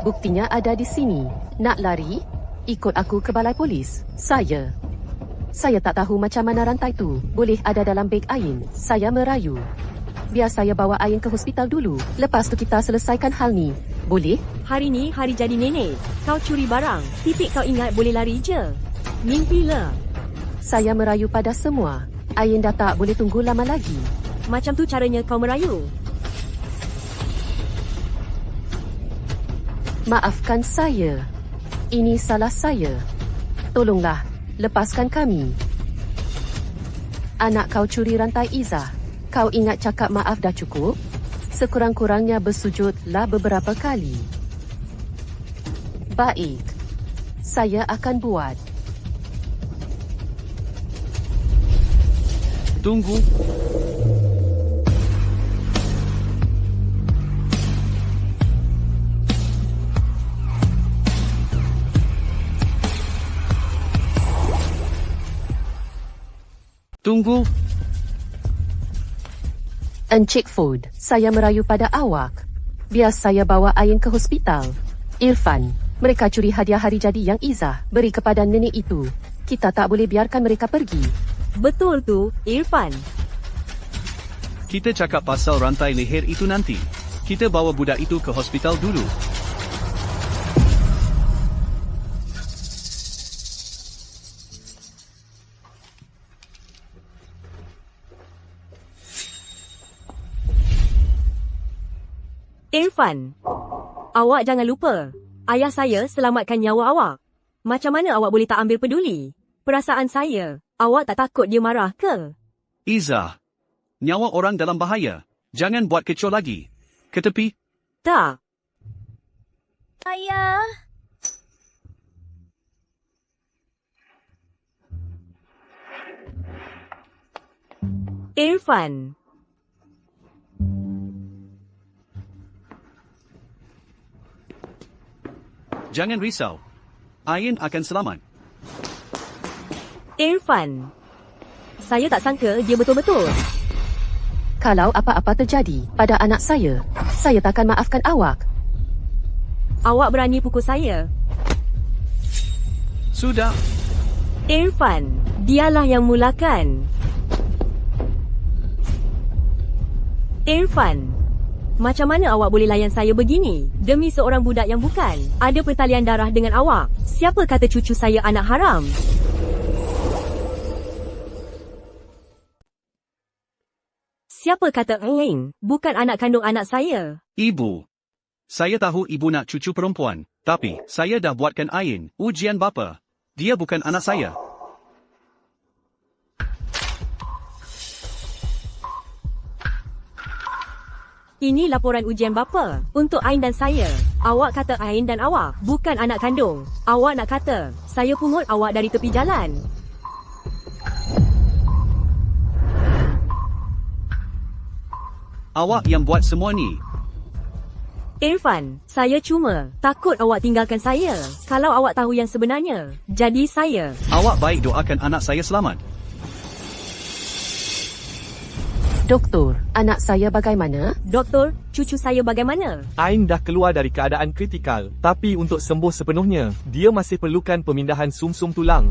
Buktinya ada di sini. Nak lari? Ikut aku ke balai polis. Saya tak tahu macam mana rantai tu boleh ada dalam beg Ayin. Saya merayu. Biar saya bawa Ayin ke hospital dulu. Lepas tu kita selesaikan hal ni. Boleh? Hari ni hari jadi nenek. Kau curi barang. Titik kau ingat boleh lari je. Mimpilah. Saya merayu pada semua. Ayin dah tak boleh tunggu lama lagi. Macam tu caranya kau merayu. Maafkan saya. Ini salah saya. Tolonglah, lepaskan kami. Anak kau curi rantai Izzah. Kau ingat cakap maaf dah cukup? Sekurang-kurangnya bersujudlah beberapa kali. Baik. Saya akan buat. Tunggu. Tunggu. Encik Food, saya merayu pada awak. Biar saya bawa Ayin ke hospital. Irfan, mereka curi hadiah hari jadi yang Izzah beri kepada nenek itu. Kita tak boleh biarkan mereka pergi. Betul tu, Irfan. Kita cakap pasal rantai leher itu nanti. Kita bawa budak itu ke hospital dulu. Irfan, awak jangan lupa. Ayah saya selamatkan nyawa awak. Macam mana awak boleh tak ambil peduli? Perasaan saya, awak tak takut dia marah ke? Izzah. Nyawa orang dalam bahaya. Jangan buat kecoh lagi. Ke tepi. Tak. Ayah. Irfan. Jangan risau. Ain akan selamat. Irfan. Saya tak sangka dia betul-betul. Kalau apa-apa terjadi pada anak saya takkan maafkan awak. Awak berani pukul saya. Sudah. Irfan, dialah yang mulakan. Irfan, macam mana awak boleh layan saya begini? Demi seorang budak yang bukan ada pertalian darah dengan awak. Siapa kata cucu saya anak haram? Siapa kata Ain bukan anak kandung anak saya? Ibu. Saya tahu ibu nak cucu perempuan. Tapi, saya dah buatkan Ain ujian bapa. Dia bukan anak saya. Ini laporan ujian bapa untuk Ain dan saya. Awak kata Ain dan awak bukan anak kandung. Awak nak kata saya pungut awak dari tepi jalan. Awak yang buat semua ni. Irfan, saya cuma takut awak tinggalkan saya. Kalau awak tahu yang sebenarnya, jadi saya. Awak baik doakan anak saya selamat. Doktor, anak saya bagaimana? Doktor, cucu saya bagaimana? Ain dah keluar dari keadaan kritikal, tapi untuk sembuh sepenuhnya, dia masih perlukan pemindahan sumsum tulang.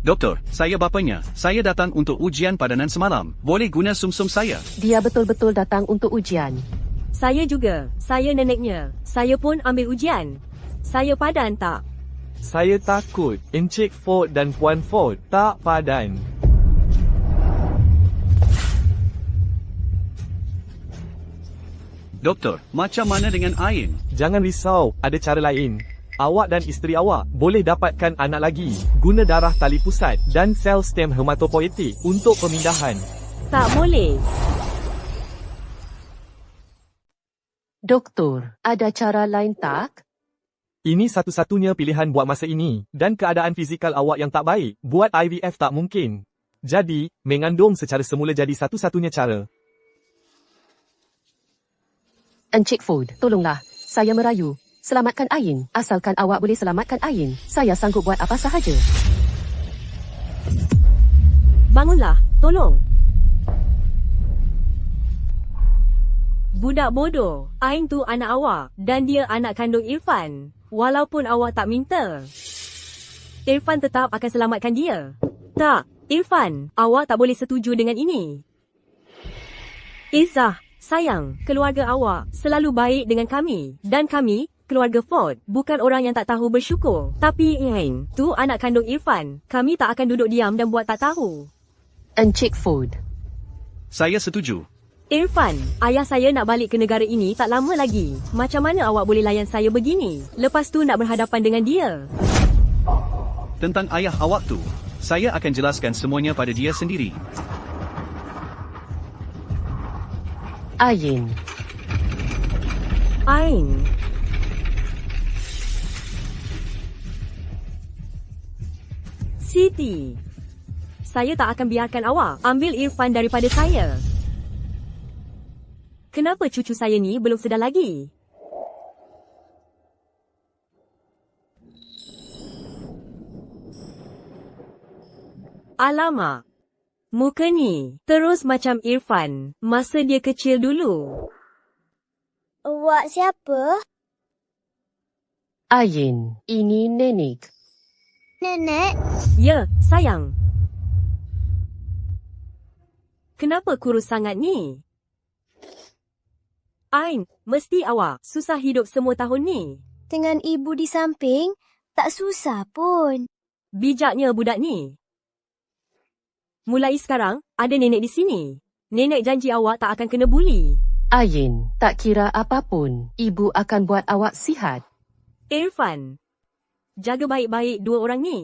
Doktor, saya bapanya. Saya datang untuk ujian padanan semalam. Boleh guna sumsum saya? Dia betul-betul datang untuk ujian. Saya juga. Saya neneknya. Saya pun ambil ujian. Saya padan tak? Saya takut Encik Ford dan Puan Ford tak padan. Doktor, macam mana dengan Ain? Jangan risau, ada cara lain. Awak dan isteri awak boleh dapatkan anak lagi. Guna darah tali pusat dan sel stem hematopoietik untuk pemindahan. Tak boleh. Doktor, ada cara lain tak? Ini satu-satunya pilihan buat masa ini. Dan keadaan fizikal awak yang tak baik, buat IVF tak mungkin. Jadi, mengandung secara semula jadi satu-satunya cara. Encik Ford, tolonglah. Saya merayu. Selamatkan Ain. Asalkan awak boleh selamatkan Ain, saya sanggup buat apa sahaja. Bangunlah, tolong. Budak bodoh, Ain tu anak awak dan dia anak kandung Irfan. Walaupun awak tak minta. Irfan tetap akan selamatkan dia. Tak, Irfan, awak tak boleh setuju dengan ini. Izzah, sayang, keluarga awak selalu baik dengan kami. Dan kami, keluarga Ford, bukan orang yang tak tahu bersyukur. Tapi Ain, tu anak kandung Irfan. Kami tak akan duduk diam dan buat tak tahu. Encik Ford. Saya setuju. Irfan, ayah saya nak balik ke negara ini tak lama lagi. Macam mana awak boleh layan saya begini? Lepas tu nak berhadapan dengan dia. Tentang ayah awak tu, saya akan jelaskan semuanya pada dia sendiri. Ain. Ain. Siti. Saya tak akan biarkan awak ambil Irfan daripada saya. Kenapa cucu saya ni belum sedar lagi? Alamak. Muka ni terus macam Irfan masa dia kecil dulu. Awak siapa? Ain, ini nenek. Nenek? Ya, sayang. Kenapa kurus sangat ni? Ain, mesti awak susah hidup semua tahun ni. Dengan ibu di samping, tak susah pun. Bijaknya budak ni. Mulai sekarang, ada nenek di sini. Nenek janji awak tak akan kena buli. Ayin, tak kira apapun, ibu akan buat awak sihat. Irfan, jaga baik-baik dua orang ni.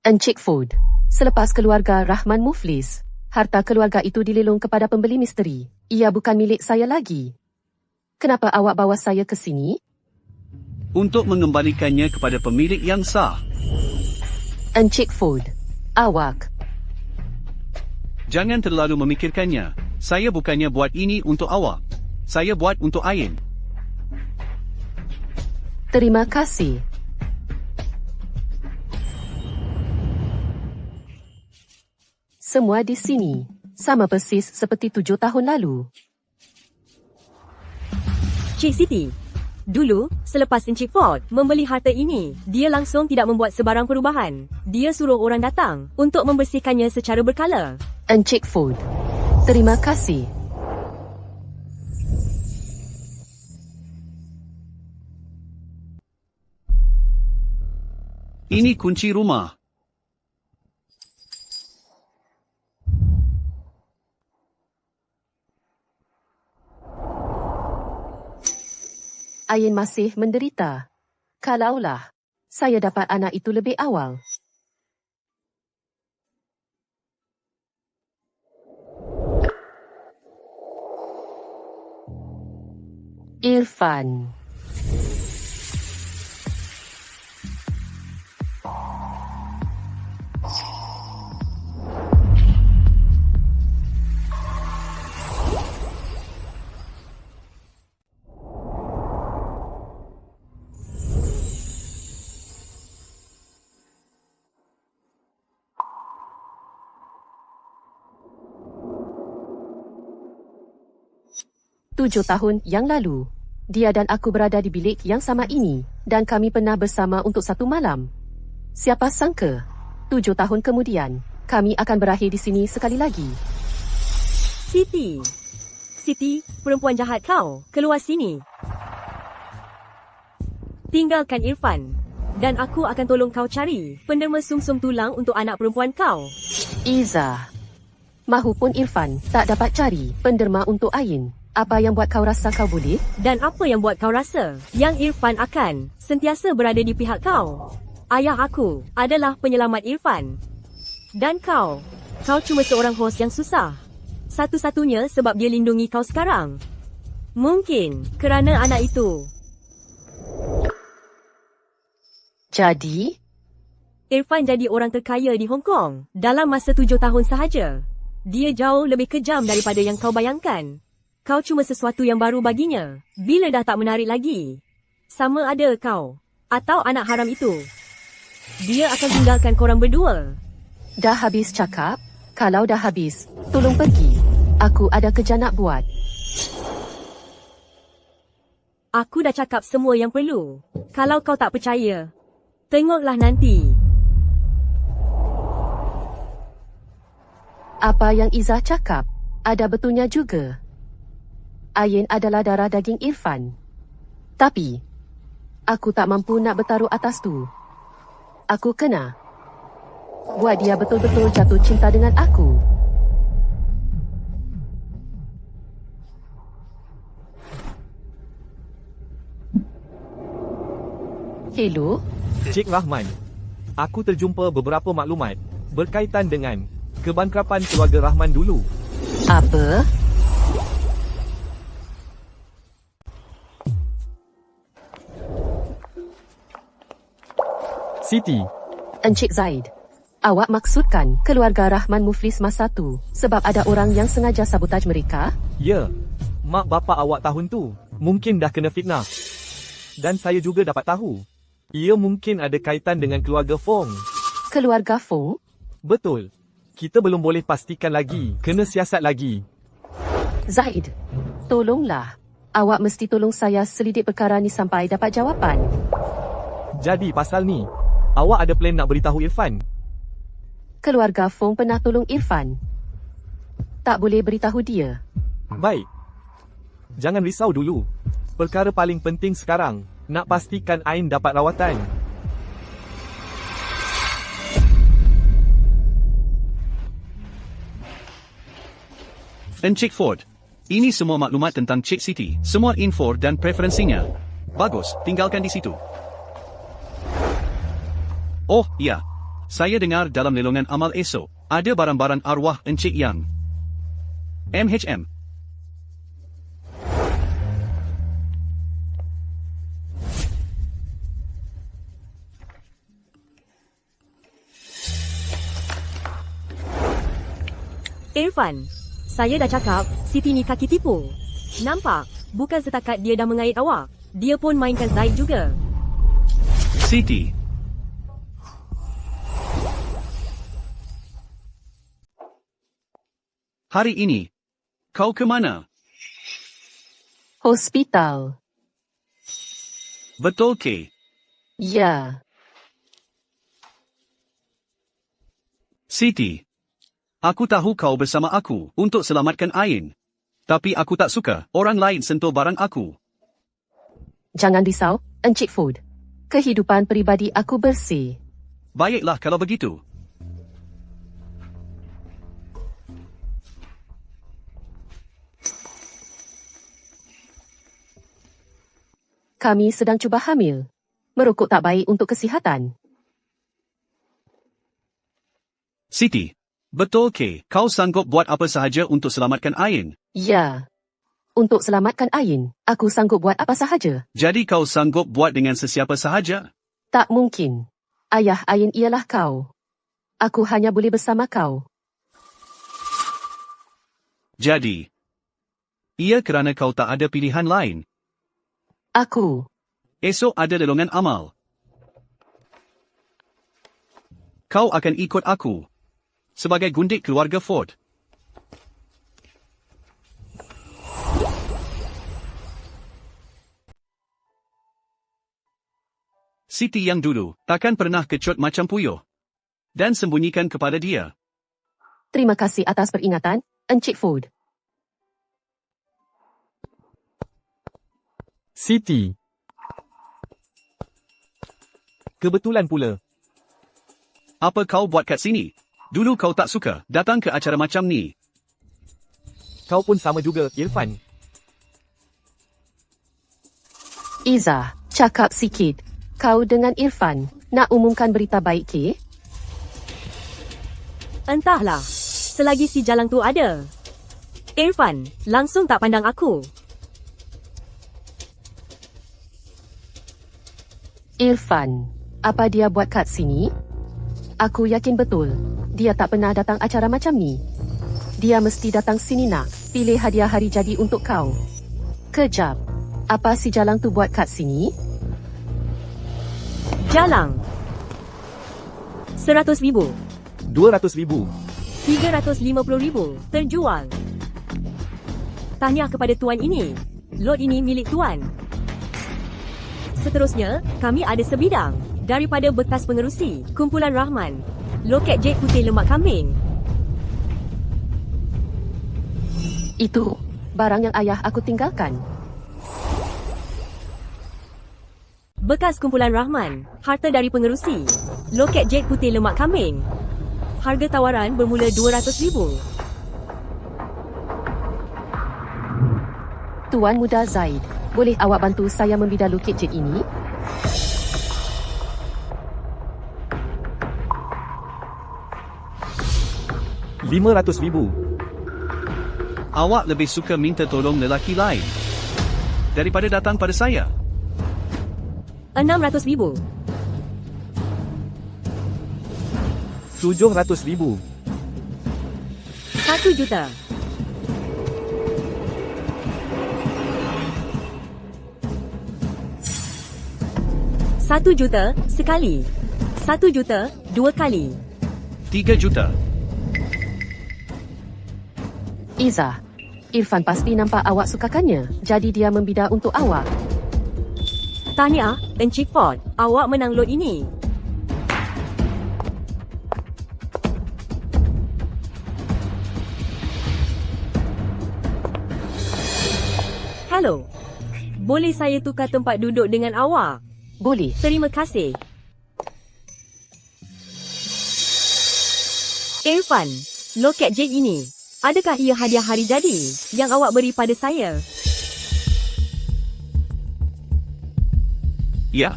Encik Food. Selepas keluarga Rahman Muflis, harta keluarga itu dililung kepada pembeli misteri. Ia bukan milik saya lagi. Kenapa awak bawa saya ke sini? Untuk mengembalikannya kepada pemilik yang sah. Encik Food. Awak. Jangan terlalu memikirkannya. Saya bukannya buat ini untuk awak. Saya buat untuk Ayin. Terima kasih. Semua di sini, sama persis seperti 7 tahun lalu. Cik Siti, dulu, selepas Encik Ford membeli harta ini, dia langsung tidak membuat sebarang perubahan. Dia suruh orang datang untuk membersihkannya secara berkala. Encik Food. Terima kasih. Ini kunci rumah. Ayin masih menderita. Kalaulah saya dapat anak itu lebih awal. Irfan. Tujuh tahun yang lalu, dia dan aku berada di bilik yang sama ini dan kami pernah bersama untuk satu malam. Siapa sangka, 7 tahun kemudian, kami akan berakhir di sini sekali lagi. Siti. Siti, perempuan jahat kau, keluar sini. Tinggalkan Irfan. Dan aku akan tolong kau cari penderma sumsum tulang untuk anak perempuan kau. Iza. Mahupun Irfan tak dapat cari penderma untuk Ayin. Apa yang buat kau rasa kau boleh? Dan apa yang buat kau rasa yang Irfan akan sentiasa berada di pihak kau? Ayah aku adalah penyelamat Irfan. Dan kau cuma seorang hos yang susah. Satu-satunya sebab dia lindungi kau sekarang. Mungkin kerana anak itu. Jadi? Irfan jadi orang terkaya di Hong Kong dalam masa 7 tahun sahaja. Dia jauh lebih kejam daripada yang kau bayangkan. Kau cuma sesuatu yang baru baginya. Bila dah tak menarik lagi. Sama ada kau atau anak haram itu. Dia akan tinggalkan korang berdua. Dah habis cakap? Kalau dah habis, tolong pergi. Aku ada kerja nak buat. Aku dah cakap semua yang perlu. Kalau kau tak percaya, tengoklah nanti. Apa yang Izzah cakap, ada betulnya juga. Ayin adalah darah daging Irfan. Tapi, aku tak mampu nak bertaruh atas tu. Aku kena buat dia betul-betul jatuh cinta dengan aku. Hello? Cik Rahman, aku terjumpa beberapa maklumat berkaitan dengan kebangkrapan keluarga Rahman dulu. Apa? Siti, Encik Zaid, awak maksudkan keluarga Rahman Muflis masa tu sebab ada orang yang sengaja sabotaj mereka? ya, mak bapa awak tahun tu mungkin dah kena fitnah. Dan saya juga dapat tahu, ia mungkin ada kaitan dengan keluarga Fong. Keluarga Fong? Betul. Kita belum boleh pastikan lagi, kena siasat lagi. Zaid, tolonglah. Awak mesti tolong saya selidik perkara ni sampai dapat jawapan. Jadi pasal ni, awak ada plan nak beritahu Irfan? Keluarga Fong pernah tolong Irfan. Tak boleh beritahu dia. Baik. Jangan risau dulu. Perkara paling penting sekarang, Nak pastikan Ain dapat rawatan. Encik Ford. Ini semua maklumat tentang Cik Siti. Semua info dan preferensinya. Bagus, tinggalkan di situ. Oh, ya. Saya dengar dalam lelongan amal esok, ada barang-barang arwah Encik Yang. MHM. Irfan, saya dah cakap, Siti ni kaki tipu. Nampak? Bukan setakat dia dah mengait awak. Dia pun mainkan Zaid juga. Siti. Hari ini, kau ke mana? Hospital. Betul ke? Ya. Siti. Aku tahu kau bersama aku untuk selamatkan Ain. Tapi aku tak suka orang lain sentuh barang aku. Jangan risau, Encik Ford. Kehidupan peribadi aku bersih. Baiklah kalau begitu. Kami sedang cuba hamil. Merokok tak baik untuk kesihatan. Siti. Betul ke kau sanggup buat apa sahaja untuk selamatkan Ain? Ya. Untuk selamatkan Ain, aku sanggup buat apa sahaja. Jadi kau sanggup buat dengan sesiapa sahaja? Tak mungkin. Ayah Ain ialah kau. Aku hanya boleh bersama kau. Jadi, ia kerana kau tak ada pilihan lain. Aku. Esok ada lelongan amal. Kau akan ikut aku. Sebagai gundik keluarga Ford. Siti yang dulu takkan pernah kecut macam puyuh. Dan sembunyikan kepada dia. Terima kasih atas peringatan, Encik Ford. Siti. Kebetulan pula. Apa kau buat kat sini? Dulu kau tak suka datang ke acara macam ni. Kau pun sama juga, Irfan. Izzah, cakap sikit. Kau dengan Irfan nak umumkan berita baik ke? Entahlah, selagi si Jalang tu ada. Irfan, langsung tak pandang aku. Irfan, apa dia buat kat sini? Aku yakin betul, dia tak pernah datang acara macam ni. Dia mesti datang sini nak pilih hadiah hari jadi untuk kau. Kejap, apa si Jalang tu buat kat sini? Jalang. 100,000. 200,000. 350,000. Terjual. Tahniah kepada tuan ini. Lot ini milik tuan. Seterusnya, kami ada sebidang. Daripada bekas pengerusi, Kumpulan Rahman. Loket jet putih lemak kambing. Itu barang yang ayah aku tinggalkan. Bekas Kumpulan Rahman. Harta dari pengerusi. Loket jet putih lemak kambing. Harga tawaran bermula 200,000. Tuan Muda Zaid, boleh awak bantu saya membidal loket jet ini? RM500,000. Awak lebih suka minta tolong lelaki lain daripada datang pada saya. 600,000. RM700,000. 1 juta. RM1 juta sekali. 1 juta 2 kali. 3 juta. Izzah, Irfan pasti nampak awak sukakannya, jadi dia membidal untuk awak. Tahniah, Encik Ford. Awak menang lot ini. Hello. Boleh saya tukar tempat duduk dengan awak? Boleh. Terima kasih. Irfan, loket jade ini, adakah ia hadiah hari jadi yang awak beri pada saya? Ya.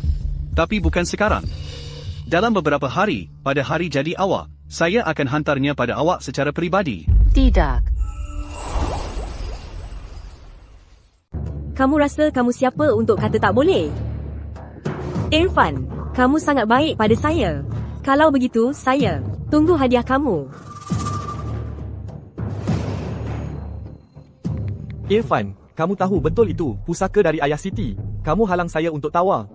Tapi bukan sekarang. Dalam beberapa hari, pada hari jadi awak, saya akan hantarnya pada awak secara peribadi. Tidak. Kamu rasa kamu siapa untuk kata tak boleh? Irfan, kamu sangat baik pada saya. Kalau begitu, saya tunggu hadiah kamu. Irfan, kamu tahu betul itu pusaka dari ayah Siti. Kamu halang saya untuk tawar.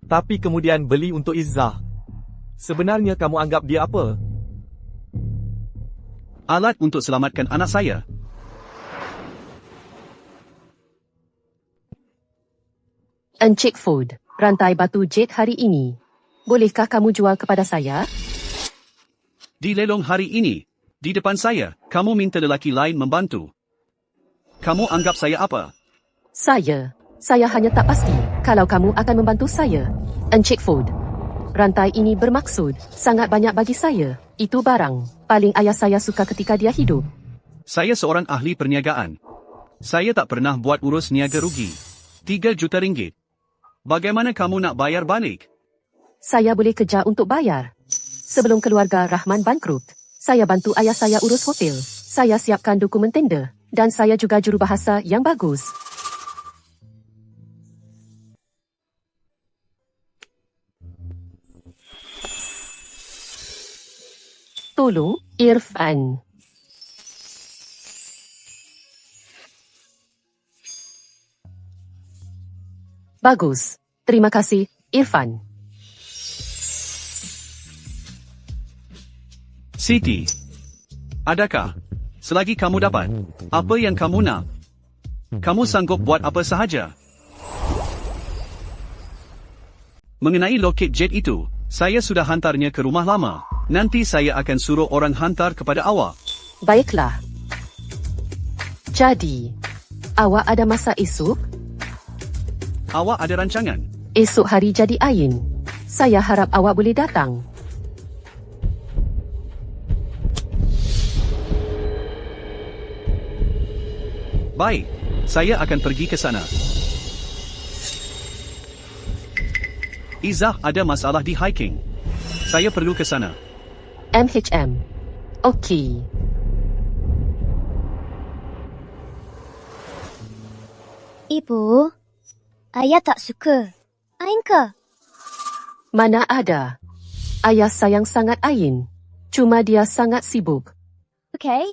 Tapi kemudian beli untuk Izzah. Sebenarnya kamu anggap dia apa? Alat untuk selamatkan anak saya. Encik Food, rantai batu jade hari ini. Bolehkah kamu jual kepada saya? Di lelong hari ini, di depan saya, kamu minta lelaki lain membantu. Kamu anggap saya apa? Saya hanya tak pasti kalau kamu akan membantu saya. Encik Food, rantai ini bermaksud sangat banyak bagi saya. Itu barang paling ayah saya suka ketika dia hidup. Saya seorang ahli perniagaan. Saya tak pernah buat urus niaga rugi. 3 juta ringgit. Bagaimana kamu nak bayar balik? Saya boleh kerja untuk bayar. Sebelum keluarga Rahman bangkrut, saya bantu ayah saya urus hotel. Saya siapkan dokumen tender. Dan saya juga jurubahasa yang bagus. Tolong, Irfan. Bagus. Terima kasih, Irfan. Siti, adakah, selagi kamu dapat, apa yang kamu nak, kamu sanggup buat apa sahaja? Mengenai loket jade itu, saya sudah hantarnya ke rumah lama. Nanti saya akan suruh orang hantar kepada awak. Baiklah. Jadi, awak ada masa esok? Awak ada rancangan? Esok hari jadi Ain. Saya harap awak boleh datang. Baik, saya akan pergi ke sana. Izzah ada masalah di hiking. Saya perlu ke sana. MHM. Okey. Ibu, ayah tak suka. Ain ke? Mana ada. Ayah sayang sangat Ain. Cuma dia sangat sibuk. Okay.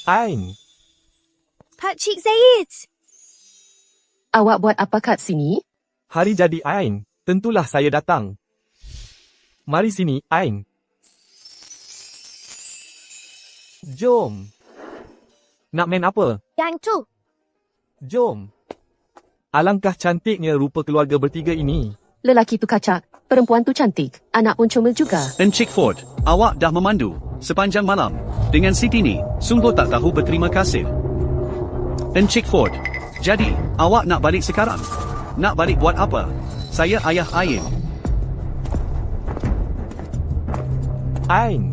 Ain, Pak Cik Zaid. Awak buat apa kat sini? hari jadi Ain, tentulah saya datang. Mari sini, Ain. Jom. Nak main apa? Yang tu. Jom. Alangkah cantiknya rupa keluarga bertiga ini. Lelaki tu kacak. Perempuan tu cantik. Anak pun comel juga. Encik Ford, awak dah memandu sepanjang malam. Dengan Siti ni, sungguh tak tahu berterima kasih. Encik Ford, jadi, awak nak balik sekarang? Nak balik buat apa? Saya ayah Ain. Ain.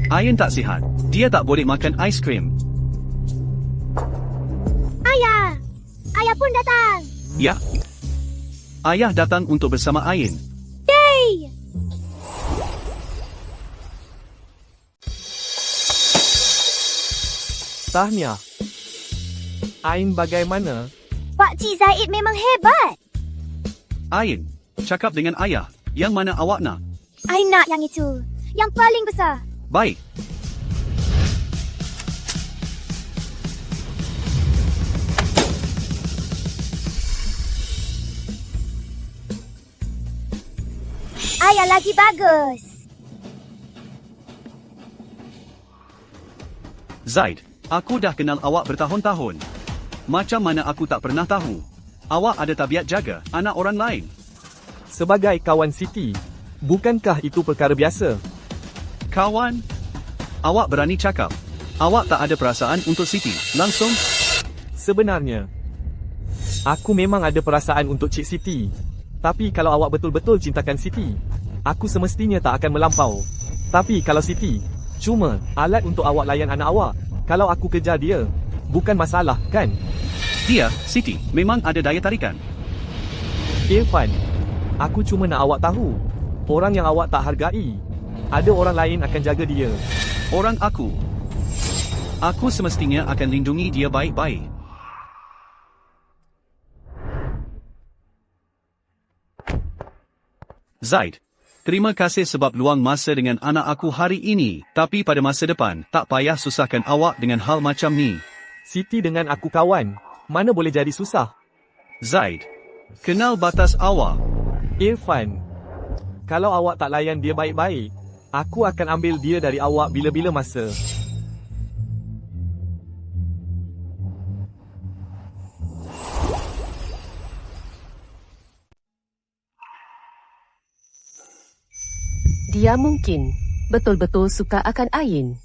Ain tak sihat. Dia tak boleh makan aiskrim. Ayah. Ayah pun datang. Ya. Ayah datang untuk bersama Ain. Yay! Tahniah. Ain bagaimana? Pak Cik Zaid memang hebat. Ain, cakap dengan ayah. Yang mana awak nak? Ain nak yang itu. Yang paling besar. Baik. Ayah lagi bagus. Zaid, aku dah kenal awak bertahun-tahun. Macam mana aku tak pernah tahu? Awak ada tabiat jaga anak orang lain. Sebagai kawan Siti, bukankah itu perkara biasa? Kawan, awak berani cakap. Awak tak ada perasaan untuk Siti, langsung? Sebenarnya, aku memang ada perasaan untuk Cik Siti. Tapi kalau awak betul-betul cintakan Siti, aku semestinya tak akan melampau. Tapi kalau Siti cuma alat untuk awak layan anak awak, kalau aku kejar dia, bukan masalah, kan? Dia, Siti, memang ada daya tarikan. Irfan, aku cuma nak awak tahu, orang yang awak tak hargai, ada orang lain akan jaga dia. Orang aku semestinya akan lindungi dia baik-baik. Zaid, terima kasih sebab luang masa dengan anak aku hari ini, tapi pada masa depan, tak payah susahkan awak dengan hal macam ni. Siti dengan aku kawan, mana boleh jadi susah? Zaid, kenal batas awak. Irfan, kalau awak tak layan dia baik-baik, aku akan ambil dia dari awak bila-bila masa. Dia mungkin betul-betul suka akan Ain.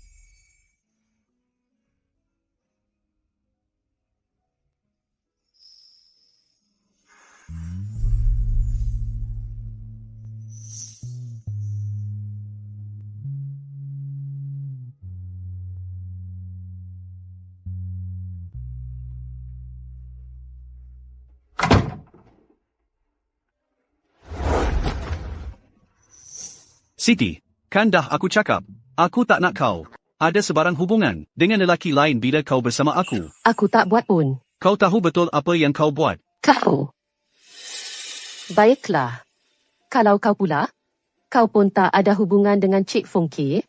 Siti, kan dah aku cakap, aku tak nak kau ada sebarang hubungan dengan lelaki lain bila kau bersama aku. Aku tak buat pun. Kau tahu betul apa yang kau buat. Kau. Baiklah. Kalau kau pula, kau pun tak ada hubungan dengan Cik Fongke.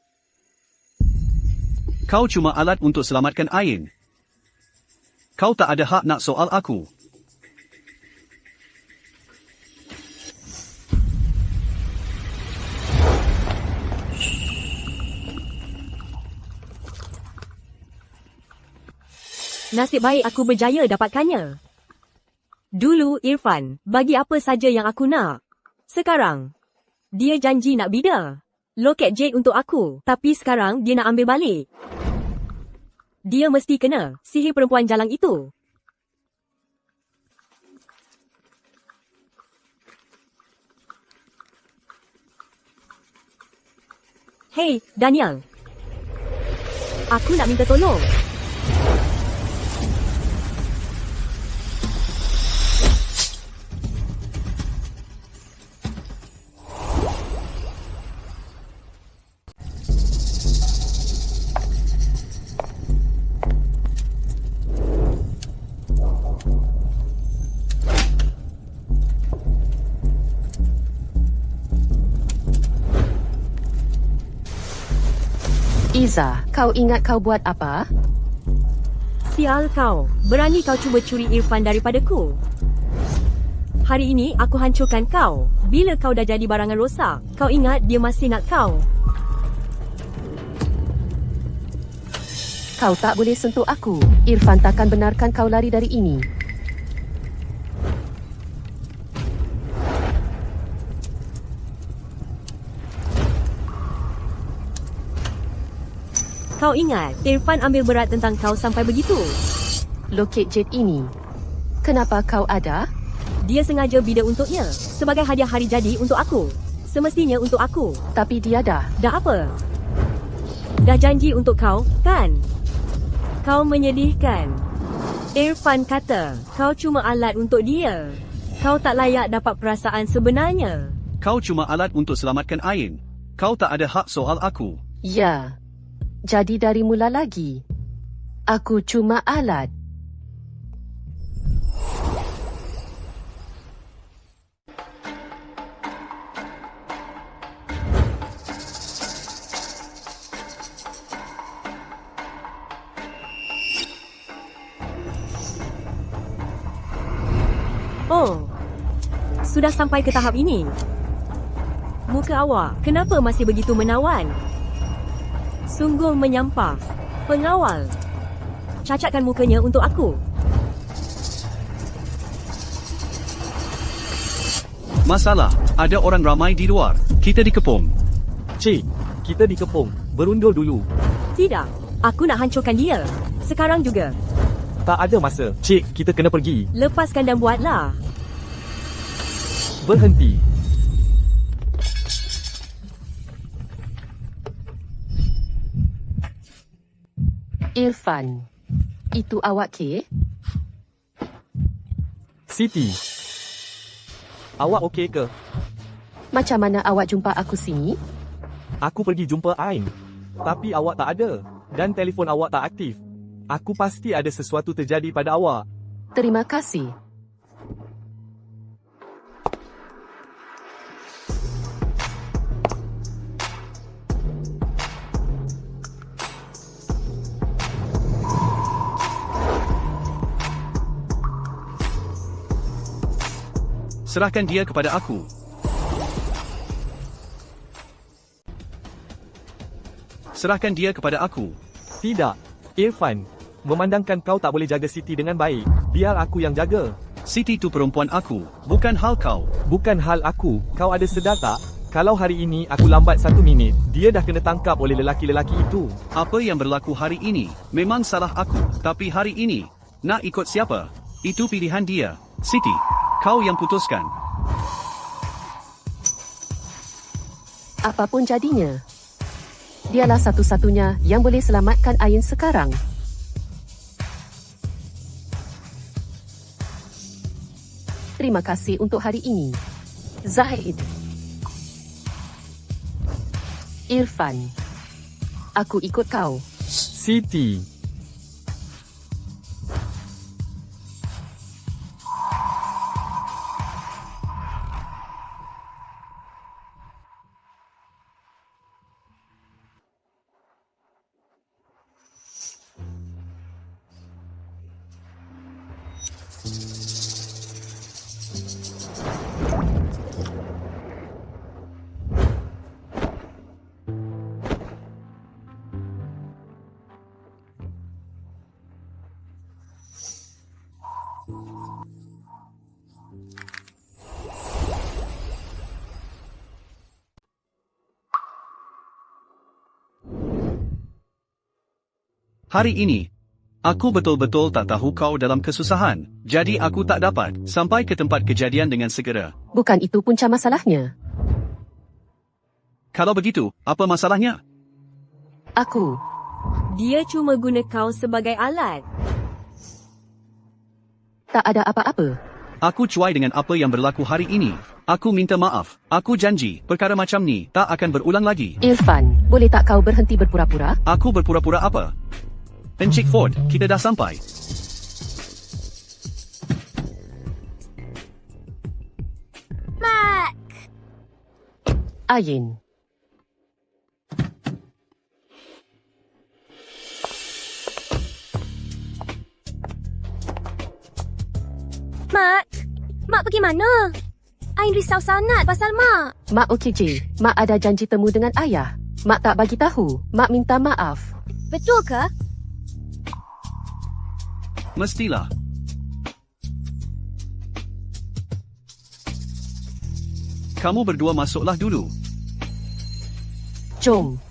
Kau cuma alat untuk selamatkan Ain. Kau tak ada hak nak soal aku. Nasib baik aku berjaya dapatkannya. Dulu Irfan bagi apa saja yang aku nak. Sekarang, dia janji nak bida loket jade untuk aku, tapi sekarang dia nak ambil balik. Dia mesti kena sihir perempuan jalang itu. Hey, Daniel. Aku nak minta tolong. Iza, kau ingat kau buat apa? Sial kau, berani kau cuba curi Irfan daripadaku. Hari ini aku hancurkan kau. Bila kau dah jadi barangan rosak, kau ingat dia masih nak kau. Kau tak boleh sentuh aku. Irfan takkan benarkan kau lari dari ini. Kau ingat, Irfan ambil berat tentang kau sampai begitu. Loket jade ini, kenapa kau ada? Dia sengaja bida untuknya, sebagai hadiah hari jadi untuk aku. Semestinya untuk aku. Tapi dia dah. Dah apa? Dah janji untuk kau, kan? Kau menyedihkan. Irfan kata, kau cuma alat untuk dia. Kau tak layak dapat perasaan sebenarnya. Kau cuma alat untuk selamatkan Ain. Kau tak ada hak soal aku. Ya. Jadi dari mula lagi, aku cuma alat. Oh, sudah sampai ke tahap ini. Muka awak, kenapa masih begitu menawan? Sungguh menyampah. Pengawal, cacatkan mukanya untuk aku. Masalah, ada orang ramai di luar. Kita dikepung. Cik, kita dikepung. Berundur dulu. Tidak, Aku nak hancurkan dia. Sekarang juga. Tak ada masa. Cik, kita kena pergi. Lepaskan dan buatlah. Berhenti. Irfan, itu awak ke? Siti. Awak okey ke? Macam mana awak jumpa aku sini? Aku pergi jumpa Ain. Tapi awak tak ada. Dan telefon awak tak aktif. Aku pasti ada sesuatu terjadi pada awak. Terima kasih. Serahkan dia kepada aku. Serahkan dia kepada aku. Tidak. Irfan. Memandangkan kau tak boleh jaga Siti dengan baik. Biar aku yang jaga. Siti tu perempuan aku. Bukan hal kau. Bukan hal aku. Kau ada sedar tak? Kalau hari ini aku lambat 1 minit, dia dah kena tangkap oleh lelaki-lelaki itu. Apa yang berlaku hari ini memang salah aku. Tapi hari ini, nak ikut siapa? Itu pilihan dia. Siti, kau yang putuskan. Apapun jadinya, dialah satu-satunya yang boleh selamatkan Ain sekarang. Terima kasih untuk hari ini. Zaid. Irfan. Aku ikut kau. Siti. Hari ini, aku betul-betul tak tahu kau dalam kesusahan. Jadi aku tak dapat sampai ke tempat kejadian dengan segera. Bukan itu punca masalahnya. Kalau begitu, apa masalahnya? Aku. Dia cuma guna kau sebagai alat. Tak ada apa-apa. Aku cuai dengan apa yang berlaku hari ini. Aku minta maaf. Aku janji, perkara macam ni tak akan berulang lagi. Irfan, boleh tak kau berhenti berpura-pura? Aku berpura-pura apa? Encik Ford, kita dah sampai. Mak! Ain. Mak! Mak pergi mana? Ain risau sangat pasal Mak. Mak okey je. Mak ada janji temu dengan ayah. Mak tak bagi tahu. Mak minta maaf. Betul ke? Mestilah. Kamu berdua masuklah dulu. Jom.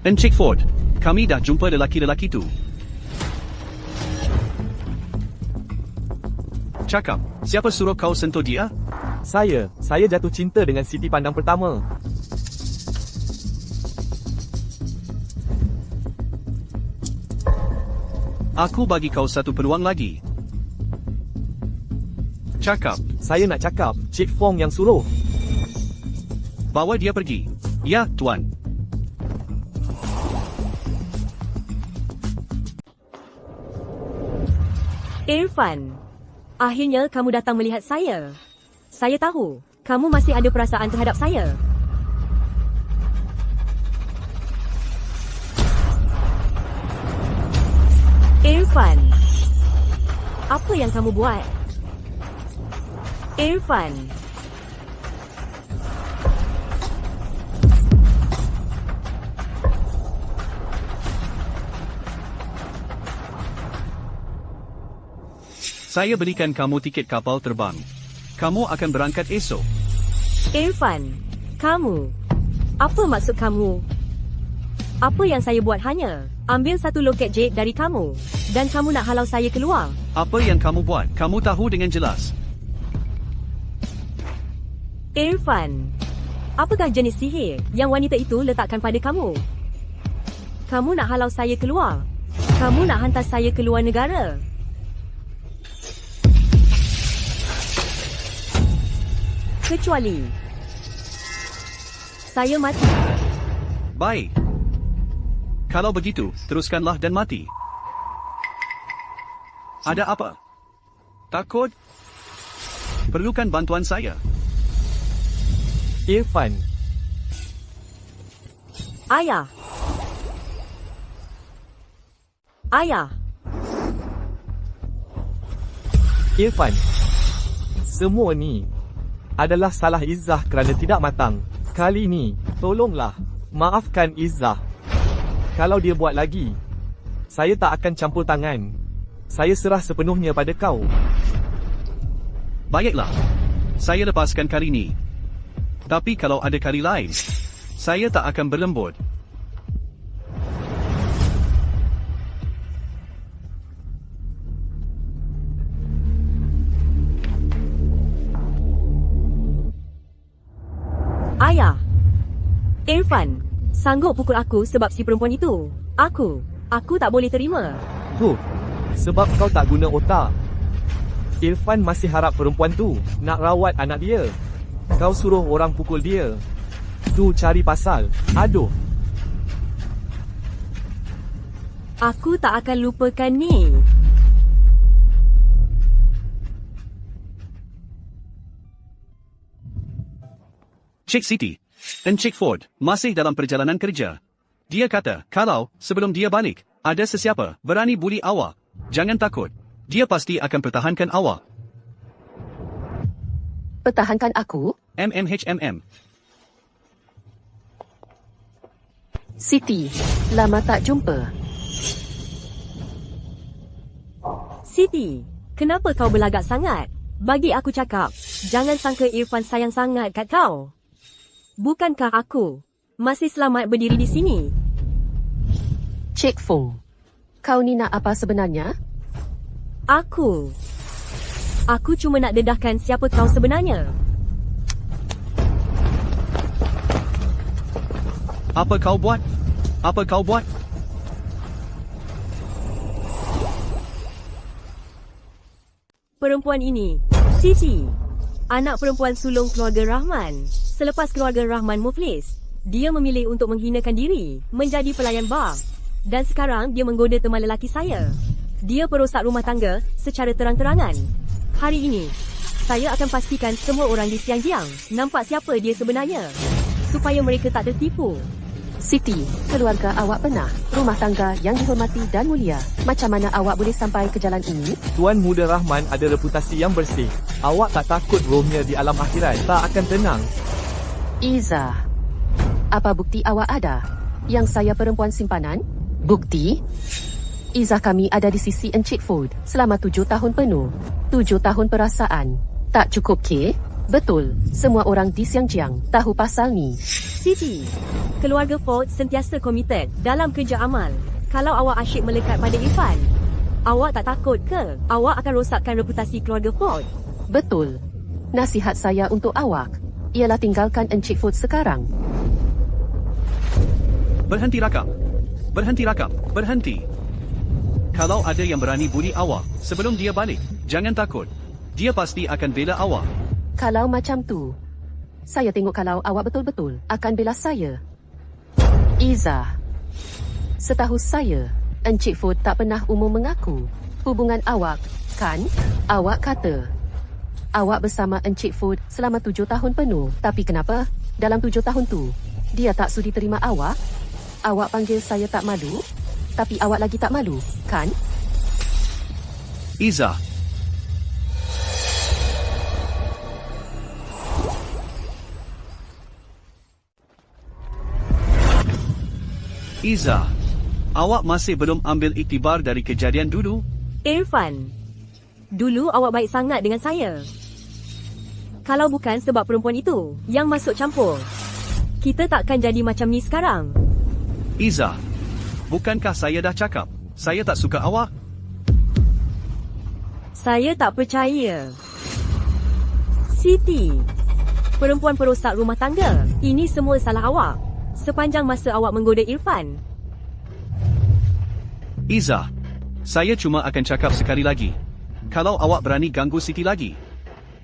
Encik Ford, kami dah jumpa lelaki-lelaki tu. Cakap, siapa suruh kau sentuh dia? Saya jatuh cinta dengan Siti pandang pertama. Aku bagi kau satu peluang lagi. Cakap. Saya nak cakap, Cik Fong yang suruh. Bawa dia pergi. Ya, Tuan. Irfan. Akhirnya kamu datang melihat saya. Saya tahu, kamu masih ada perasaan terhadap saya. Irfan. Apa yang kamu buat? Irfan. Saya belikan kamu tiket kapal terbang. Kamu akan berangkat esok. Irfan. Kamu. Apa maksud kamu? Apa yang saya buat hanya ambil satu loket jade dari kamu dan kamu nak halau saya keluar. Apa yang kamu buat? Kamu tahu dengan jelas. Irfan, apakah jenis sihir yang wanita itu letakkan pada kamu? Kamu nak halau saya keluar? Kamu nak hantar saya keluar negara? Kecuali saya mati. Baik. Kalau begitu, teruskanlah dan mati. Ada apa? Takut? Perlukan bantuan saya. Irfan, Ayah. Ayah. Irfan. Semua ni adalah salah Izzah kerana tidak matang. Kali ni, tolonglah. Maafkan Izzah. Kalau dia buat lagi, saya tak akan campur tangan. Saya serah sepenuhnya pada kau. Baiklah. Saya lepaskan kali ini. Tapi kalau ada kali lain, saya tak akan berlembut. Ayah. Irfan, sanggup pukul aku sebab si perempuan itu. Aku tak boleh terima. Sebab kau tak guna otak. Irfan masih harap perempuan tu nak rawat anak dia. Kau suruh orang pukul dia. Tu cari pasal. Aduh. Aku tak akan lupakan ni. Cik Siti dan Cik Ford masih dalam perjalanan kerja. Dia kata, kalau sebelum dia balik, ada sesiapa berani buli awak, jangan takut. Dia pasti akan pertahankan awak. Pertahankan aku? MMHMM. Siti, lama tak jumpa. Siti, kenapa kau berlagak sangat? Bagi aku cakap, jangan sangka Irfan sayang sangat kat kau. Bukankah aku masih selamat berdiri di sini? Cik Fung, kau ni nak apa sebenarnya? Aku cuma nak dedahkan siapa kau sebenarnya. Apa kau buat? Apa kau buat? Perempuan ini, Siti, anak perempuan sulung keluarga Rahman. Selepas keluarga Rahman muflis, dia memilih untuk menghinakan diri, menjadi pelayan bar. Dan sekarang dia menggoda teman lelaki saya. Dia perosak rumah tangga secara terang-terangan. Hari ini, saya akan pastikan semua orang di Xinjiang nampak siapa dia sebenarnya. Supaya mereka tak tertipu. Siti, keluarga awak pernah, rumah tangga yang dihormati dan mulia. Macam mana awak boleh sampai ke jalan ini? Tuan Muda Rahman ada reputasi yang bersih. Awak tak takut rohnya di alam akhirat tak akan tenang. Izzah, apa bukti awak ada? Yang saya perempuan simpanan? Bukti? Izzah kami ada di sisi Encik Ford selama 7 tahun penuh. 7 tahun perasaan. Tak cukup ke? Betul, semua orang di Xinjiang tahu pasal ni. Siti, keluarga Ford sentiasa komited dalam kerja amal. Kalau awak asyik melekat pada Irfan, awak tak takut ke awak akan rosakkan reputasi keluarga Ford? Betul. Nasihat saya untuk awak ialah tinggalkan Encik Ford sekarang. Berhenti rakam. Berhenti rakam. Berhenti. Kalau ada yang berani buli awak sebelum dia balik, jangan takut. Dia pasti akan bela awak. Kalau macam tu, saya tengok kalau awak betul-betul akan bela saya. Izzah, setahu saya, Encik Ford tak pernah umum mengaku hubungan awak, kan? Awak kata awak bersama Encik Ford selama 7 tahun penuh. Tapi kenapa dalam 7 tahun tu dia tak sudi terima awak? Awak panggil saya tak malu, tapi awak lagi tak malu, kan? Izzah. Izzah, awak masih belum ambil iktibar dari kejadian dulu? Irfan, dulu awak baik sangat dengan saya. Kalau bukan sebab perempuan itu yang masuk campur, Kita takkan jadi macam ni sekarang. Izzah, bukankah saya dah cakap, saya tak suka awak? Saya tak percaya. Siti, perempuan perosak rumah tangga. Ini semua salah awak. Sepanjang masa awak menggoda Irfan. Izzah, saya cuma akan cakap sekali lagi. Kalau awak berani ganggu Siti lagi,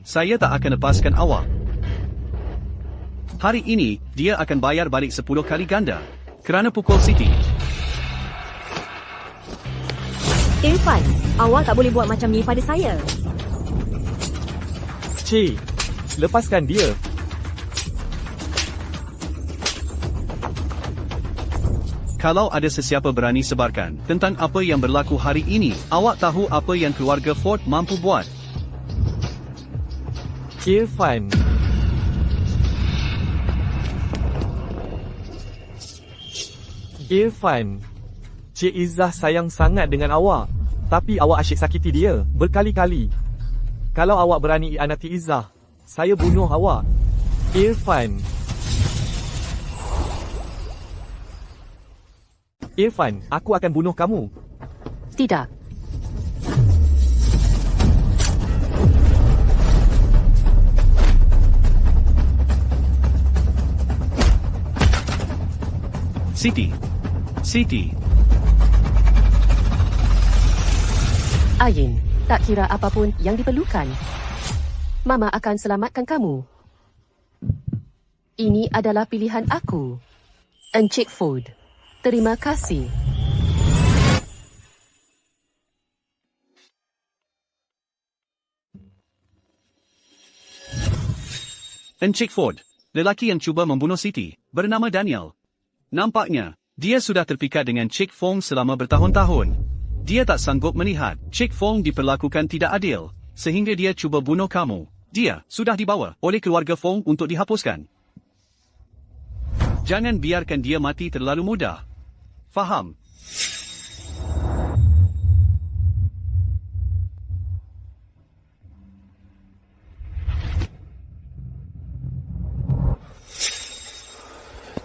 saya tak akan lepaskan awak. Hari ini, dia akan bayar balik 10 kali ganda. Kerana pukul Siti. Irfan, awak tak boleh buat macam ni pada saya. Cik, lepaskan dia. Kalau ada sesiapa berani sebarkan tentang apa yang berlaku hari ini, awak tahu apa yang keluarga Ford mampu buat. Irfan. Irfan. Cik Izzah sayang sangat dengan awak. Tapi awak asyik sakiti dia, berkali-kali. Kalau awak berani ianati Izzah, saya bunuh awak. Irfan. Irfan, aku akan bunuh kamu. Tidak. Siti. Siti. Ayin, tak kira apapun yang diperlukan. Mama akan selamatkan kamu. Ini adalah pilihan aku. Encik Ford. Terima kasih. Encik Ford, lelaki yang cuba membunuh Siti, bernama Daniel. Nampaknya, dia sudah terpikat dengan Cik Fong selama bertahun-tahun. Dia tak sanggup melihat Cik Fong diperlakukan tidak adil, sehingga dia cuba bunuh kamu. Dia sudah dibawa oleh keluarga Fong untuk dihapuskan. Jangan biarkan dia mati terlalu mudah. Faham?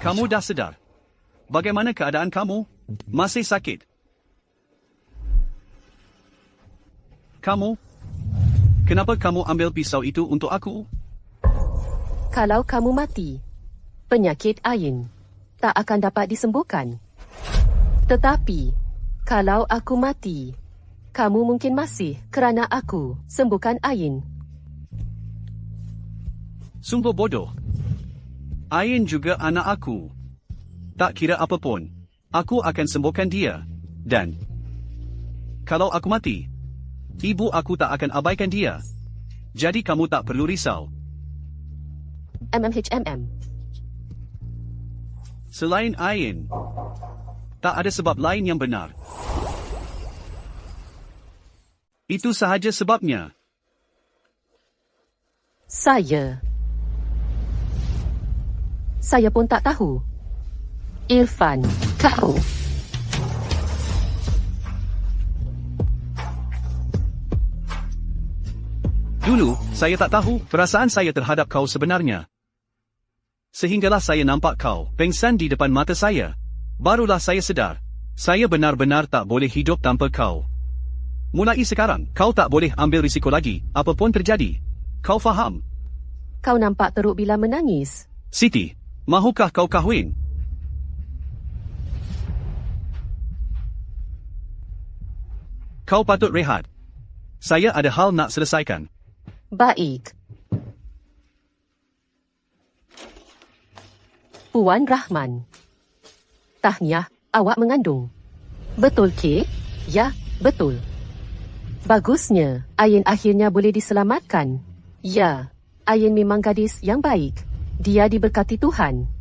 Kamu dah sedar. Bagaimana keadaan kamu? Masih sakit? Kamu? Kenapa kamu ambil pisau itu untuk aku? Kalau kamu mati, penyakit Ayin tak akan dapat disembuhkan. Tetapi, kalau aku mati, kamu mungkin masih kerana aku sembuhkan Ayin. Sungguh bodoh. Ayin juga anak aku. Tak kira apapun, aku akan sembuhkan dia. Dan, kalau aku mati, ibu aku tak akan abaikan dia. Jadi kamu tak perlu risau. MMHMM. Selain Ayin, tak ada sebab lain yang benar. Itu sahaja sebabnya. Saya pun tak tahu. Irfan, kau. Dulu, saya tak tahu perasaan saya terhadap kau sebenarnya. Sehinggalah saya nampak kau pengsan di depan mata saya. Barulah saya sedar. Saya benar-benar tak boleh hidup tanpa kau. Mulai sekarang, kau tak boleh ambil risiko lagi, apapun terjadi. Kau faham? Kau nampak teruk bila menangis. Siti, mahukah kau kahwin? Kau patut rehat. Saya ada hal nak selesaikan. Baik. Puan Rahman. Tahniah, awak mengandung. Betul, Kek? Ya, betul. Bagusnya, Ayin akhirnya boleh diselamatkan. Ya, Ayin memang gadis yang baik. Dia diberkati Tuhan.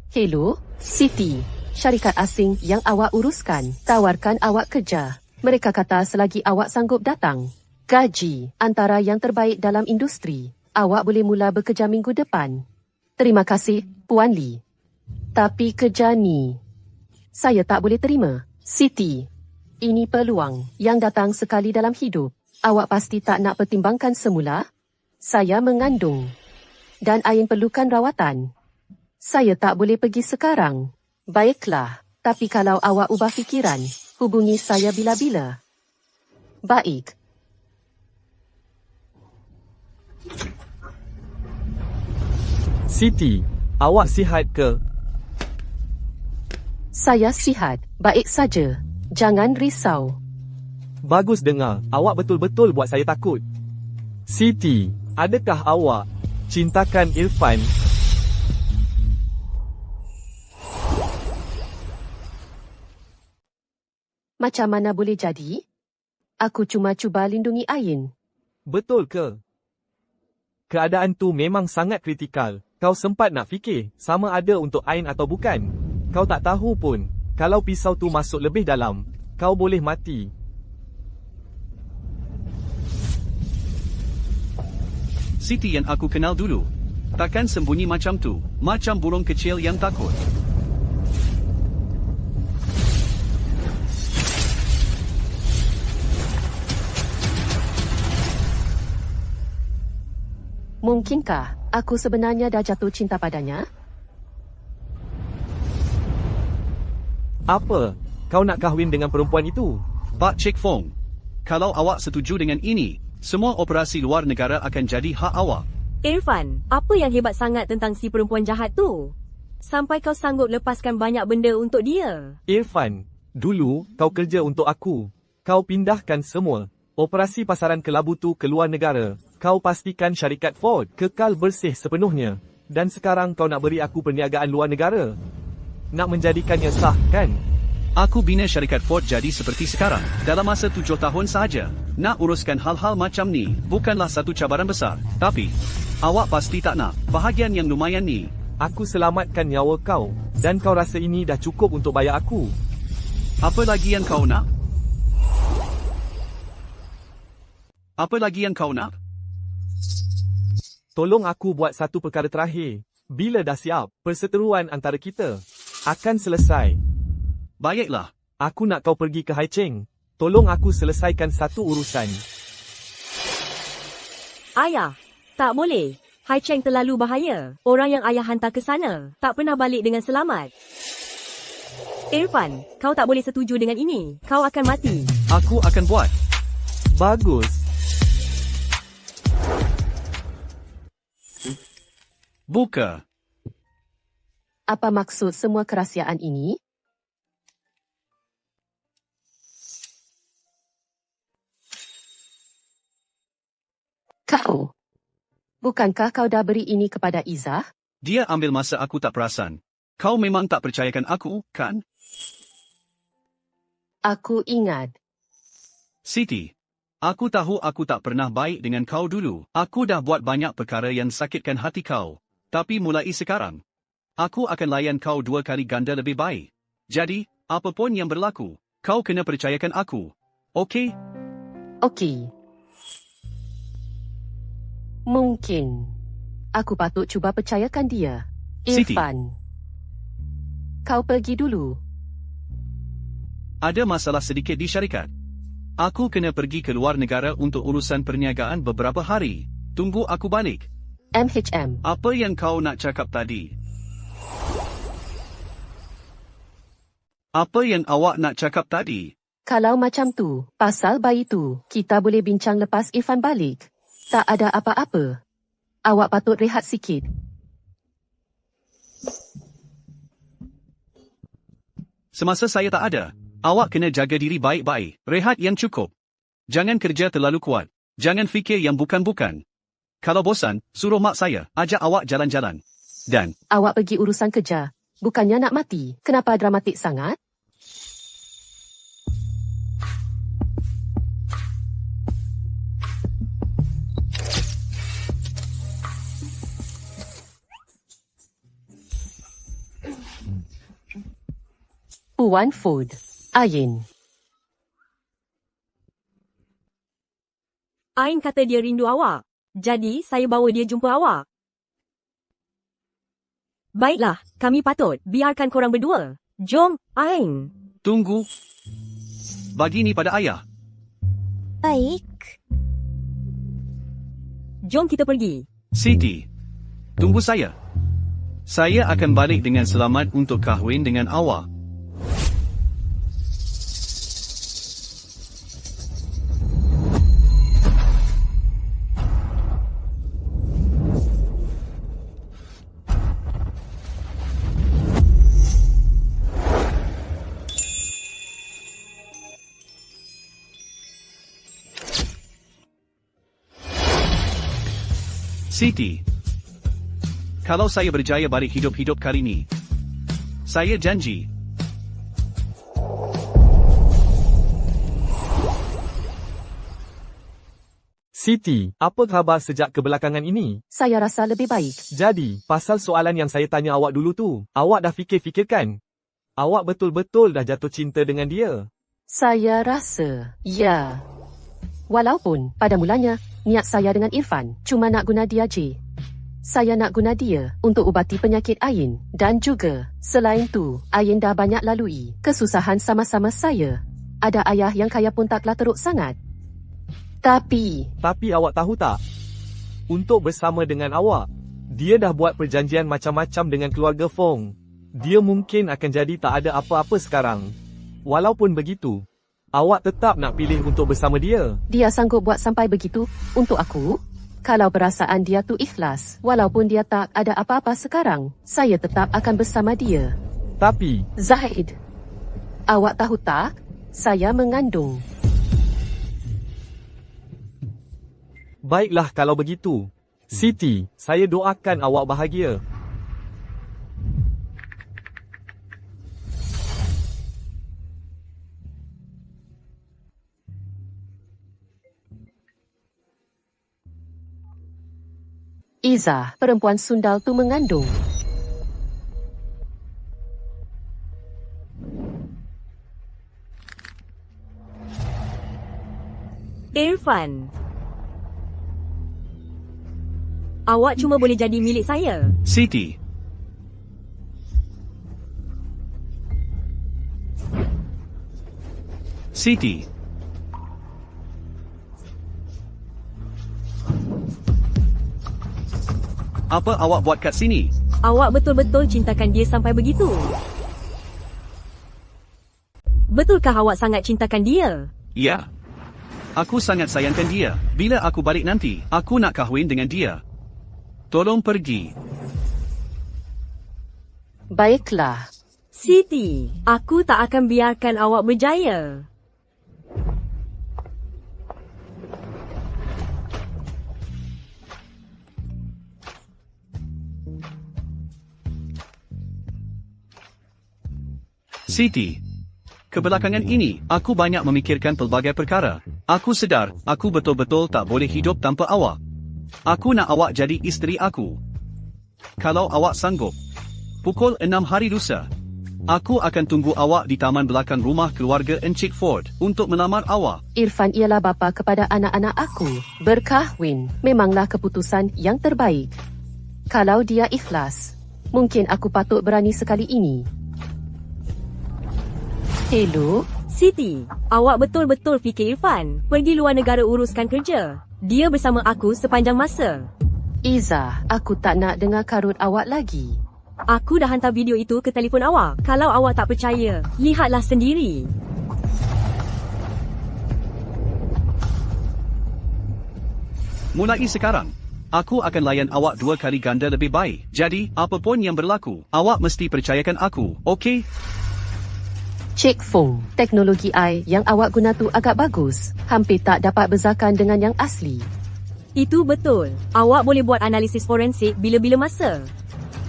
Hello, Siti. Syarikat asing yang awak uruskan tawarkan awak kerja. Mereka kata selagi awak sanggup datang, gaji antara yang terbaik dalam industri. Awak boleh mula bekerja minggu depan. Terima kasih, Puan Lee. Tapi kerja ni, saya tak boleh terima. Siti, ini peluang yang datang sekali dalam hidup. Awak pasti tak nak pertimbangkan semula? Saya mengandung. Dan Ain perlukan rawatan. Saya tak boleh pergi sekarang. Baiklah, tapi kalau awak ubah fikiran, hubungi saya bila-bila. Baik. Siti, awak sihat ke? Saya sihat, baik saja. Jangan risau. Bagus dengar, awak betul-betul buat saya takut. Siti, adakah awak cintakan Irfan? Macam mana boleh jadi? Aku cuma cuba lindungi Ain. Betul ke? Keadaan tu memang sangat kritikal. Kau sempat nak fikir sama ada untuk Ain atau bukan? Kau tak tahu pun, kalau pisau tu masuk lebih dalam, kau boleh mati. Siti yang aku kenal dulu. Takkan sembunyi macam tu, macam burung kecil yang takut. Mungkinkah aku sebenarnya dah jatuh cinta padanya? Apa? Kau nak kahwin dengan perempuan itu? Pak Cik Fong, kalau awak setuju dengan ini, semua operasi luar negara akan jadi hak awak. Irfan, apa yang hebat sangat tentang si perempuan jahat tu? Sampai kau sanggup lepaskan banyak benda untuk dia. Irfan, dulu kau kerja untuk aku. Kau pindahkan semua operasi pasaran kelabu tu ke luar negara. Kau pastikan syarikat Ford kekal bersih sepenuhnya. Dan sekarang kau nak beri aku perniagaan luar negara. Nak menjadikannya sah, kan? Aku bina syarikat Ford jadi seperti sekarang, dalam masa 7 tahun sahaja. Nak uruskan hal-hal macam ni, bukanlah satu cabaran besar. Tapi, awak pasti tak nak bahagian yang lumayan ni. Aku selamatkan nyawa kau. Dan kau rasa ini dah cukup untuk bayar aku. Apa lagi yang kau nak? Apa lagi yang kau nak? Tolong aku buat satu perkara terakhir. Bila dah siap, perseteruan antara kita akan selesai. Baiklah. Aku nak kau pergi ke Haicheng. Tolong aku selesaikan satu urusan. Ayah, tak boleh. Haicheng terlalu bahaya. Orang yang ayah hantar ke sana tak pernah balik dengan selamat. Irfan, kau tak boleh setuju dengan ini. Kau akan mati. Aku akan buat. Bagus. Buka. Apa maksud semua kerahsiaan ini? Kau. Bukankah kau dah beri ini kepada Izzah? Dia ambil masa aku tak perasan. Kau memang tak percayakan aku, kan? Aku ingat. Siti, aku tahu aku tak pernah baik dengan kau dulu. Aku dah buat banyak perkara yang sakitkan hati kau. Tapi mulai sekarang, aku akan layan kau 2 kali ganda lebih baik. Jadi, apapun yang berlaku, kau kena percayakan aku. Okey? Okey. Mungkin. Aku patut cuba percayakan dia. Siti. Irfan. Kau pergi dulu. Ada masalah sedikit di syarikat. Aku kena pergi ke luar negara untuk urusan perniagaan beberapa hari. Tunggu aku balik. MHM. Apa yang kau nak cakap tadi? Apa yang awak nak cakap tadi? Kalau macam tu, pasal bayi tu, kita boleh bincang lepas Irfan balik. Tak ada apa-apa. Awak patut rehat sikit. Semasa saya tak ada, awak kena jaga diri baik-baik. Rehat yang cukup. Jangan kerja terlalu kuat. Jangan fikir yang bukan-bukan. Kalau bosan, suruh mak saya ajak awak jalan-jalan. Dan, Awak pergi urusan kerja. Bukannya nak mati. Kenapa dramatik sangat? Puan Food. Ain. Ain kata dia rindu awak. Jadi, saya bawa dia jumpa awak. Baiklah, kami patut biarkan korang berdua. Jom, Ain. tunggu. bagi ni pada ayah. Baik. Jom kita pergi. Siti, tunggu saya. Saya akan balik dengan selamat untuk kahwin dengan awak. Siti, kalau saya berjaya balik hidup-hidup kali ini, saya janji. Siti, apa khabar sejak kebelakangan ini? Saya rasa lebih baik. Jadi, pasal soalan yang saya tanya awak dulu tu, awak dah fikir-fikirkan? Awak betul-betul dah jatuh cinta dengan dia? Saya rasa, ya. Walaupun, pada mulanya, niat saya dengan Irfan cuma nak guna dia je. Saya nak guna dia untuk ubati penyakit Ain. Dan juga, selain tu, Ain dah banyak lalui kesusahan sama-sama saya. Ada ayah yang kaya pun taklah teruk sangat. Tapi Awak tahu tak? Untuk bersama dengan awak, dia dah buat perjanjian macam-macam dengan keluarga Fong. Dia mungkin akan jadi tak ada apa-apa sekarang. Walaupun begitu, awak tetap nak pilih untuk bersama dia. dia sanggup buat sampai begitu untuk aku? Kalau perasaan dia tu ikhlas, walaupun dia tak ada apa-apa sekarang, saya tetap akan bersama dia. Tapi, Zahid, awak tahu tak? Saya mengandung. baiklah kalau begitu. Siti, saya doakan awak bahagia. Iza, perempuan sundal tu mengandung. Irfan, awak cuma boleh jadi milik saya. Siti. Siti. Apa awak buat kat sini? Awak betul-betul cintakan dia sampai begitu? Betulkah awak sangat cintakan dia? Ya. Aku sangat sayangkan dia. Bila aku balik nanti, aku nak kahwin dengan dia. Tolong pergi. Baiklah. Siti, aku tak akan biarkan awak berjaya. Siti. Kebelakangan ini, aku banyak memikirkan pelbagai perkara. Aku sedar, aku betul-betul tak boleh hidup tanpa awak. Aku nak awak jadi isteri aku. Kalau awak sanggup, pukul 6 hari lusa, aku akan tunggu awak di taman belakang rumah keluarga Encik Ford untuk melamar awak. Irfan ialah bapa kepada anak-anak aku. Berkahwin memanglah keputusan yang terbaik. Kalau dia ikhlas, mungkin aku patut berani sekali ini. Hello? Siti, awak betul-betul fikir Irfan pergi luar negara uruskan kerja. Dia bersama aku sepanjang masa. Iza, aku tak nak dengar karut awak lagi. Aku dah hantar video itu ke telefon awak. Kalau awak tak percaya, lihatlah sendiri. Mulai sekarang, aku akan layan awak 2 kali ganda lebih baik. Jadi, apapun yang berlaku, awak mesti percayakan aku, okey? Cik Fong, teknologi AI yang awak guna tu agak bagus. Hampir tak dapat bezakan dengan yang asli. Itu betul. Awak boleh buat analisis forensik bila-bila masa.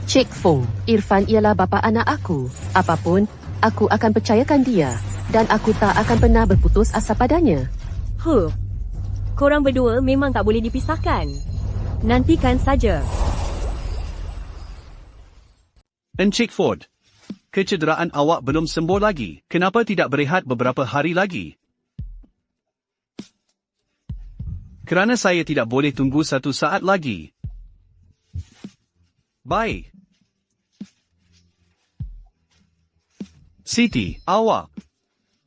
Cik Fong, Irfan ialah bapa anak aku. Apapun, aku akan percayakan dia. Dan aku tak akan pernah berputus asa padanya. Korang berdua memang tak boleh dipisahkan. Nantikan saja. Encik Ford, kecederaan awak belum sembuh lagi. Kenapa tidak berehat beberapa hari lagi? Kerana saya tidak boleh tunggu 1 saat lagi. Bye. Siti, awak.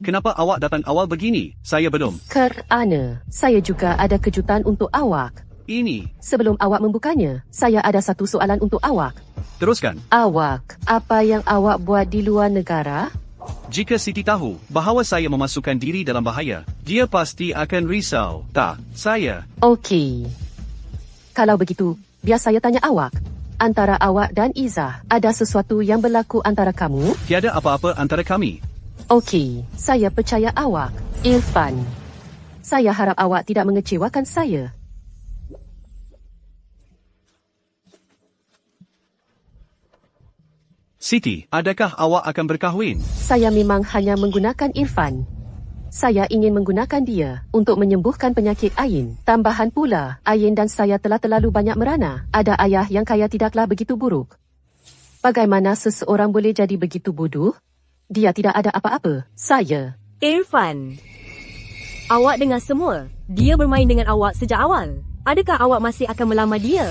kenapa awak datang awal begini? Saya belum. Kerana saya juga ada kejutan untuk awak. Ini. Sebelum awak membukanya, saya ada satu soalan untuk awak. Teruskan. Awak, apa yang awak buat di luar negara? Jika Siti tahu bahawa saya memasukkan diri dalam bahaya, dia pasti akan risau. Tak, saya. Okey. Kalau begitu, biar saya tanya awak. Antara awak dan Izzah, ada sesuatu yang berlaku antara kamu? Tiada apa-apa antara kami. Okey, saya percaya awak. Irfan, saya harap awak tidak mengecewakan saya. Siti, adakah awak akan berkahwin? Saya memang hanya menggunakan Irfan. Saya ingin menggunakan dia untuk menyembuhkan penyakit Ain. Tambahan pula, Ain dan saya telah terlalu banyak merana. Ada ayah yang kaya tidaklah begitu buruk. Bagaimana seseorang boleh jadi begitu bodoh? Dia tidak ada apa-apa. Saya. Irfan, awak dengar semua. Dia bermain dengan awak sejak awal. Adakah awak masih akan melamar dia?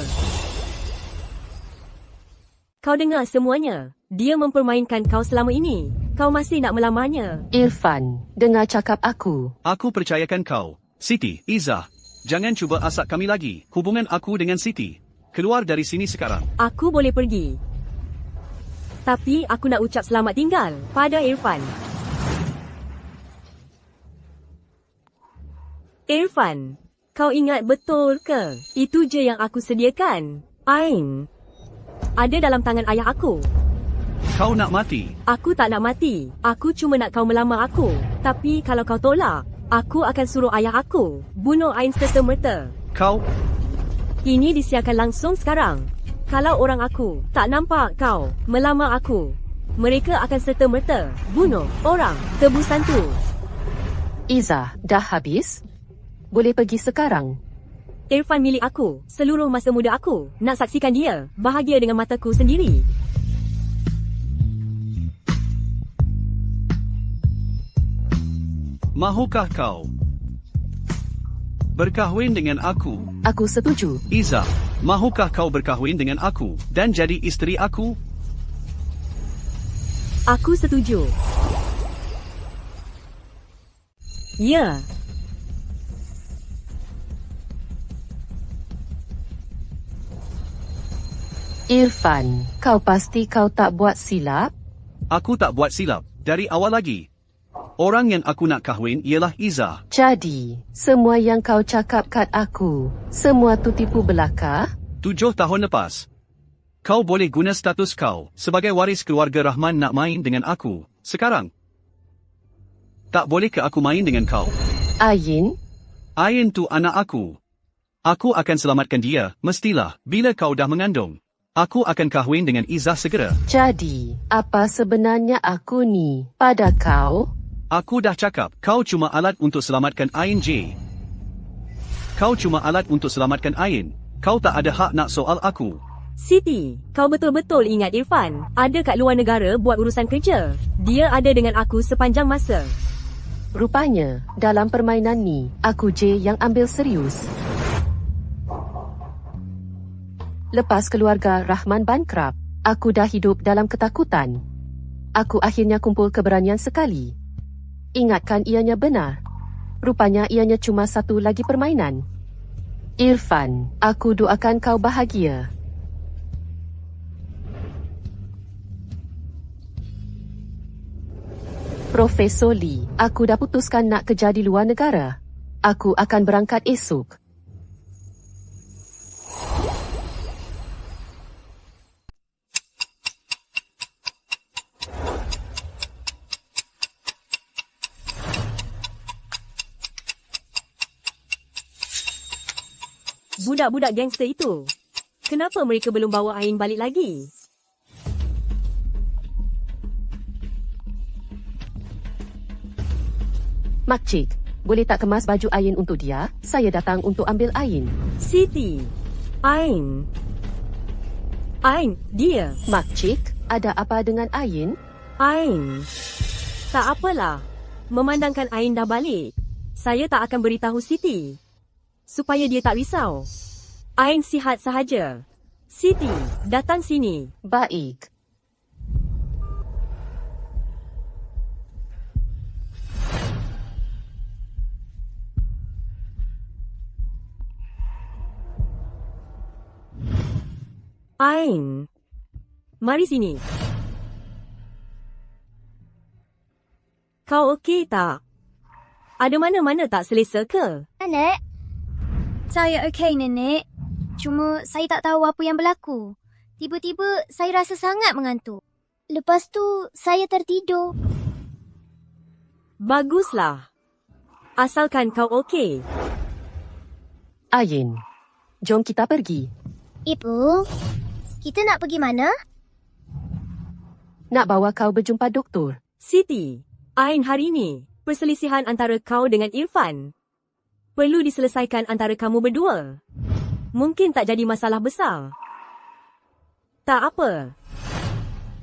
Kau dengar semuanya. Dia mempermainkan kau selama ini. Kau masih nak melamarnya. Irfan, dengar cakap aku. Aku percayakan kau. Siti, Izzah, jangan cuba asak kami lagi. Hubungan aku dengan Siti. Keluar dari sini sekarang. Aku boleh pergi. Tapi aku nak ucap selamat tinggal pada Irfan. Irfan, kau ingat betul ke? Itu je yang aku sediakan. Ain ada dalam tangan ayah aku. Kau nak mati. Aku tak nak mati. Aku cuma nak kau melamar aku. Tapi kalau kau tolak, aku akan suruh ayah aku bunuh Ain serta-merta. Kau. Ini disiarkan langsung sekarang. Kalau orang aku tak nampak kau melamar aku, mereka akan serta-merta bunuh orang tebusan tu. Izzah, dah habis? Boleh pergi sekarang. Irfan milik aku. Seluruh masa muda aku nak saksikan dia bahagia dengan mataku sendiri. Mahukah kau berkahwin dengan aku? Aku setuju. Izzah, mahukah kau berkahwin dengan aku dan jadi isteri aku? Aku setuju. Ya. Irfan, kau pasti kau tak buat silap? Aku tak buat silap dari awal lagi. Orang yang aku nak kahwin ialah Izzah. Jadi, semua yang kau cakap kat aku, semua tu tipu belaka? 7 tahun lepas. Kau boleh guna status kau sebagai waris keluarga Rahman nak main dengan aku. Sekarang. Tak boleh ke aku main dengan kau? Ain? Ain tu anak aku. Aku akan selamatkan dia, mestilah, bila kau dah mengandung. Aku akan kahwin dengan Izzah segera. Jadi, apa sebenarnya aku ni pada kau? Aku dah cakap, kau cuma alat untuk selamatkan Ain J. Kau cuma alat untuk selamatkan Ain. Kau tak ada hak nak soal aku. Siti, kau betul-betul ingat Irfan ada kat luar negara buat urusan kerja. Dia ada dengan aku sepanjang masa. Rupanya, dalam permainan ni, aku je yang ambil serius. Lepas keluarga Rahman bankrupt, aku dah hidup dalam ketakutan. Aku akhirnya kumpul keberanian sekali. Ingatkan ianya benar. Rupanya ianya cuma satu lagi permainan. Irfan, aku doakan kau bahagia. Profesor Lee, aku dah putuskan nak kerja di luar negara. Aku akan berangkat esok. Budak-budak gangster itu. Kenapa mereka belum bawa Ain balik lagi? Makcik, boleh tak kemas baju Ain untuk dia? Saya datang untuk ambil Ain. Siti, Ain. Ain, dia. Makcik, ada apa dengan Ain? Ain. Tak apalah. Memandangkan Ain dah balik, saya tak akan beritahu Siti. Supaya dia tak risau. Ain sihat sahaja. Siti, datang sini. Baik. Ain. Mari sini. Kau okey tak? Ada mana-mana tak selesa ke? Nenek? Saya okey, Nenek. Cuma saya tak tahu apa yang berlaku. Tiba-tiba saya rasa sangat mengantuk. Lepas tu saya tertidur. Baguslah. Asalkan kau okey. Ain, jom kita pergi. Ibu, kita nak pergi mana? Nak bawa kau berjumpa doktor. Siti, Ain hari ini, perselisihan antara kau dengan Irfan. Perlu diselesaikan antara kamu berdua. Mungkin tak jadi masalah besar. Tak apa.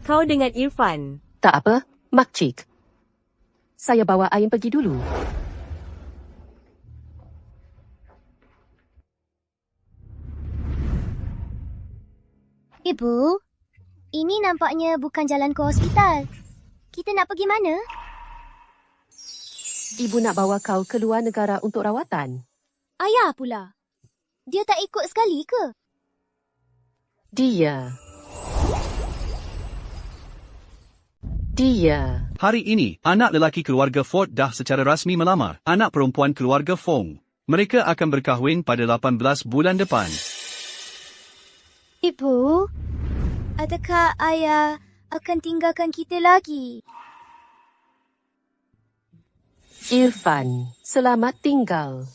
Kau dengan Irfan. Tak apa, makcik. Saya bawa Ain pergi dulu. Ibu, ini nampaknya bukan jalan ke hospital. Kita nak pergi mana? Ibu nak bawa kau ke luar negara untuk rawatan. Ayah pula. Dia tak ikut sekali ke? Dia. Hari ini, anak lelaki keluarga Ford dah secara rasmi melamar anak perempuan keluarga Fong. Mereka akan berkahwin pada 18 bulan depan. Ibu, adakah ayah akan tinggalkan kita lagi? Irfan, selamat tinggal.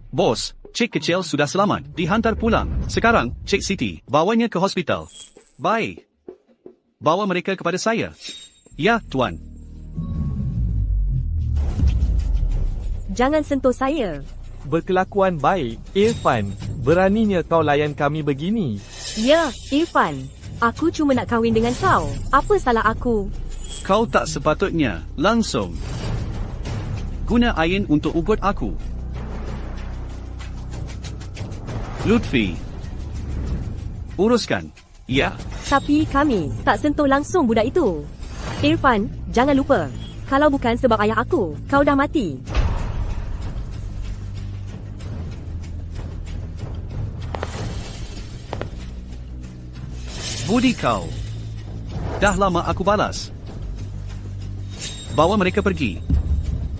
Bos, Cik kecil sudah selamat, dihantar pulang. Sekarang, Cik Siti, bawanya ke hospital. Baik. Bawa mereka kepada saya. Ya, Tuan. Jangan sentuh saya. Berkelakuan baik, Irfan. Beraninya kau layan kami begini. Ya, Irfan. Aku cuma nak kahwin dengan kau. Apa salah aku? Kau tak sepatutnya, langsung. Guna Ain untuk ugut aku. Lutfi. Uruskan. Ya. Tapi kami tak sentuh langsung budak itu. Irfan, jangan lupa. Kalau bukan sebab ayah aku, kau dah mati. Budi kau. Dah lama aku balas. Bawa mereka pergi.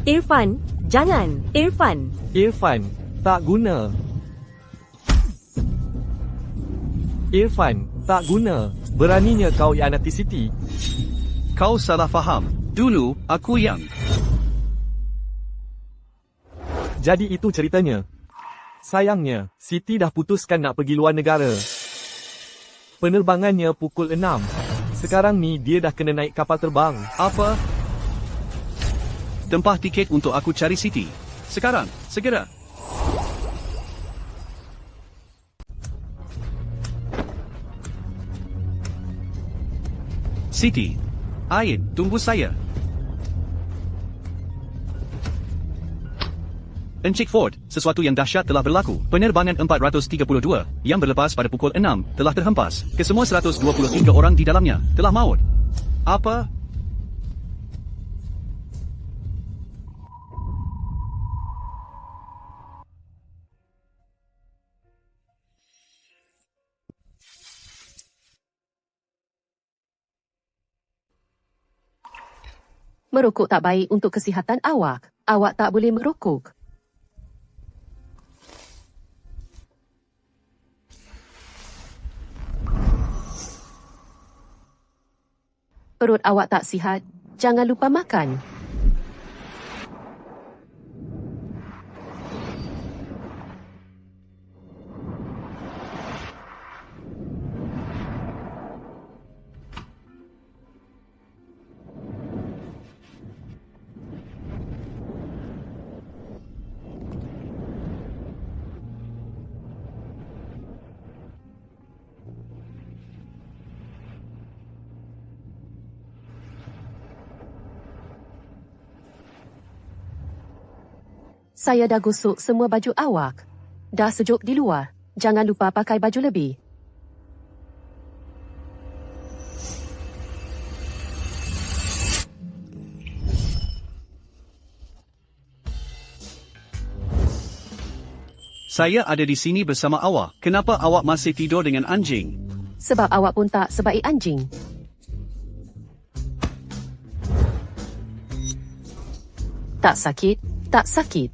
Irfan, jangan. Irfan. Irfan, tak guna. Irfan, tak guna. Beraninya kau ianati Siti. Kau salah faham. Dulu, aku yang... Jadi itu ceritanya. Sayangnya, Siti dah putuskan nak pergi luar negara. Penerbangannya pukul 6. Sekarang ni dia dah kena naik kapal terbang. Apa? Tempah tiket untuk aku cari Siti. Sekarang, segera. Siti. Ain, tunggu saya. Encik Ford, sesuatu yang dahsyat telah berlaku. Penerbangan 432 yang berlepas pada pukul 6 telah terhempas. Kesemua 123 orang di dalamnya telah maut. Apa? Merokok tak baik untuk kesihatan awak. Awak tak boleh merokok. Perut awak tak sihat, jangan lupa makan. Saya dah gosok semua baju awak. Dah sejuk di luar. Jangan lupa pakai baju lebih. saya ada di sini bersama awak. Kenapa awak masih tidur dengan anjing? Sebab awak pun tak sebaik anjing. Tak sakit, tak sakit.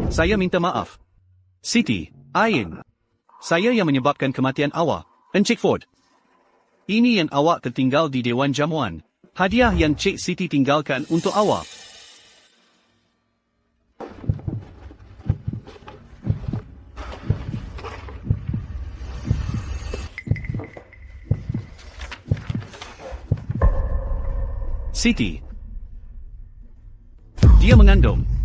Saya minta maaf. Siti, Ain. Saya yang menyebabkan kematian awak. Encik Ford. Ini yang awak tertinggal di Dewan Jamuan. Hadiah yang Cik Siti tinggalkan untuk awak. Siti. Dia mengandung.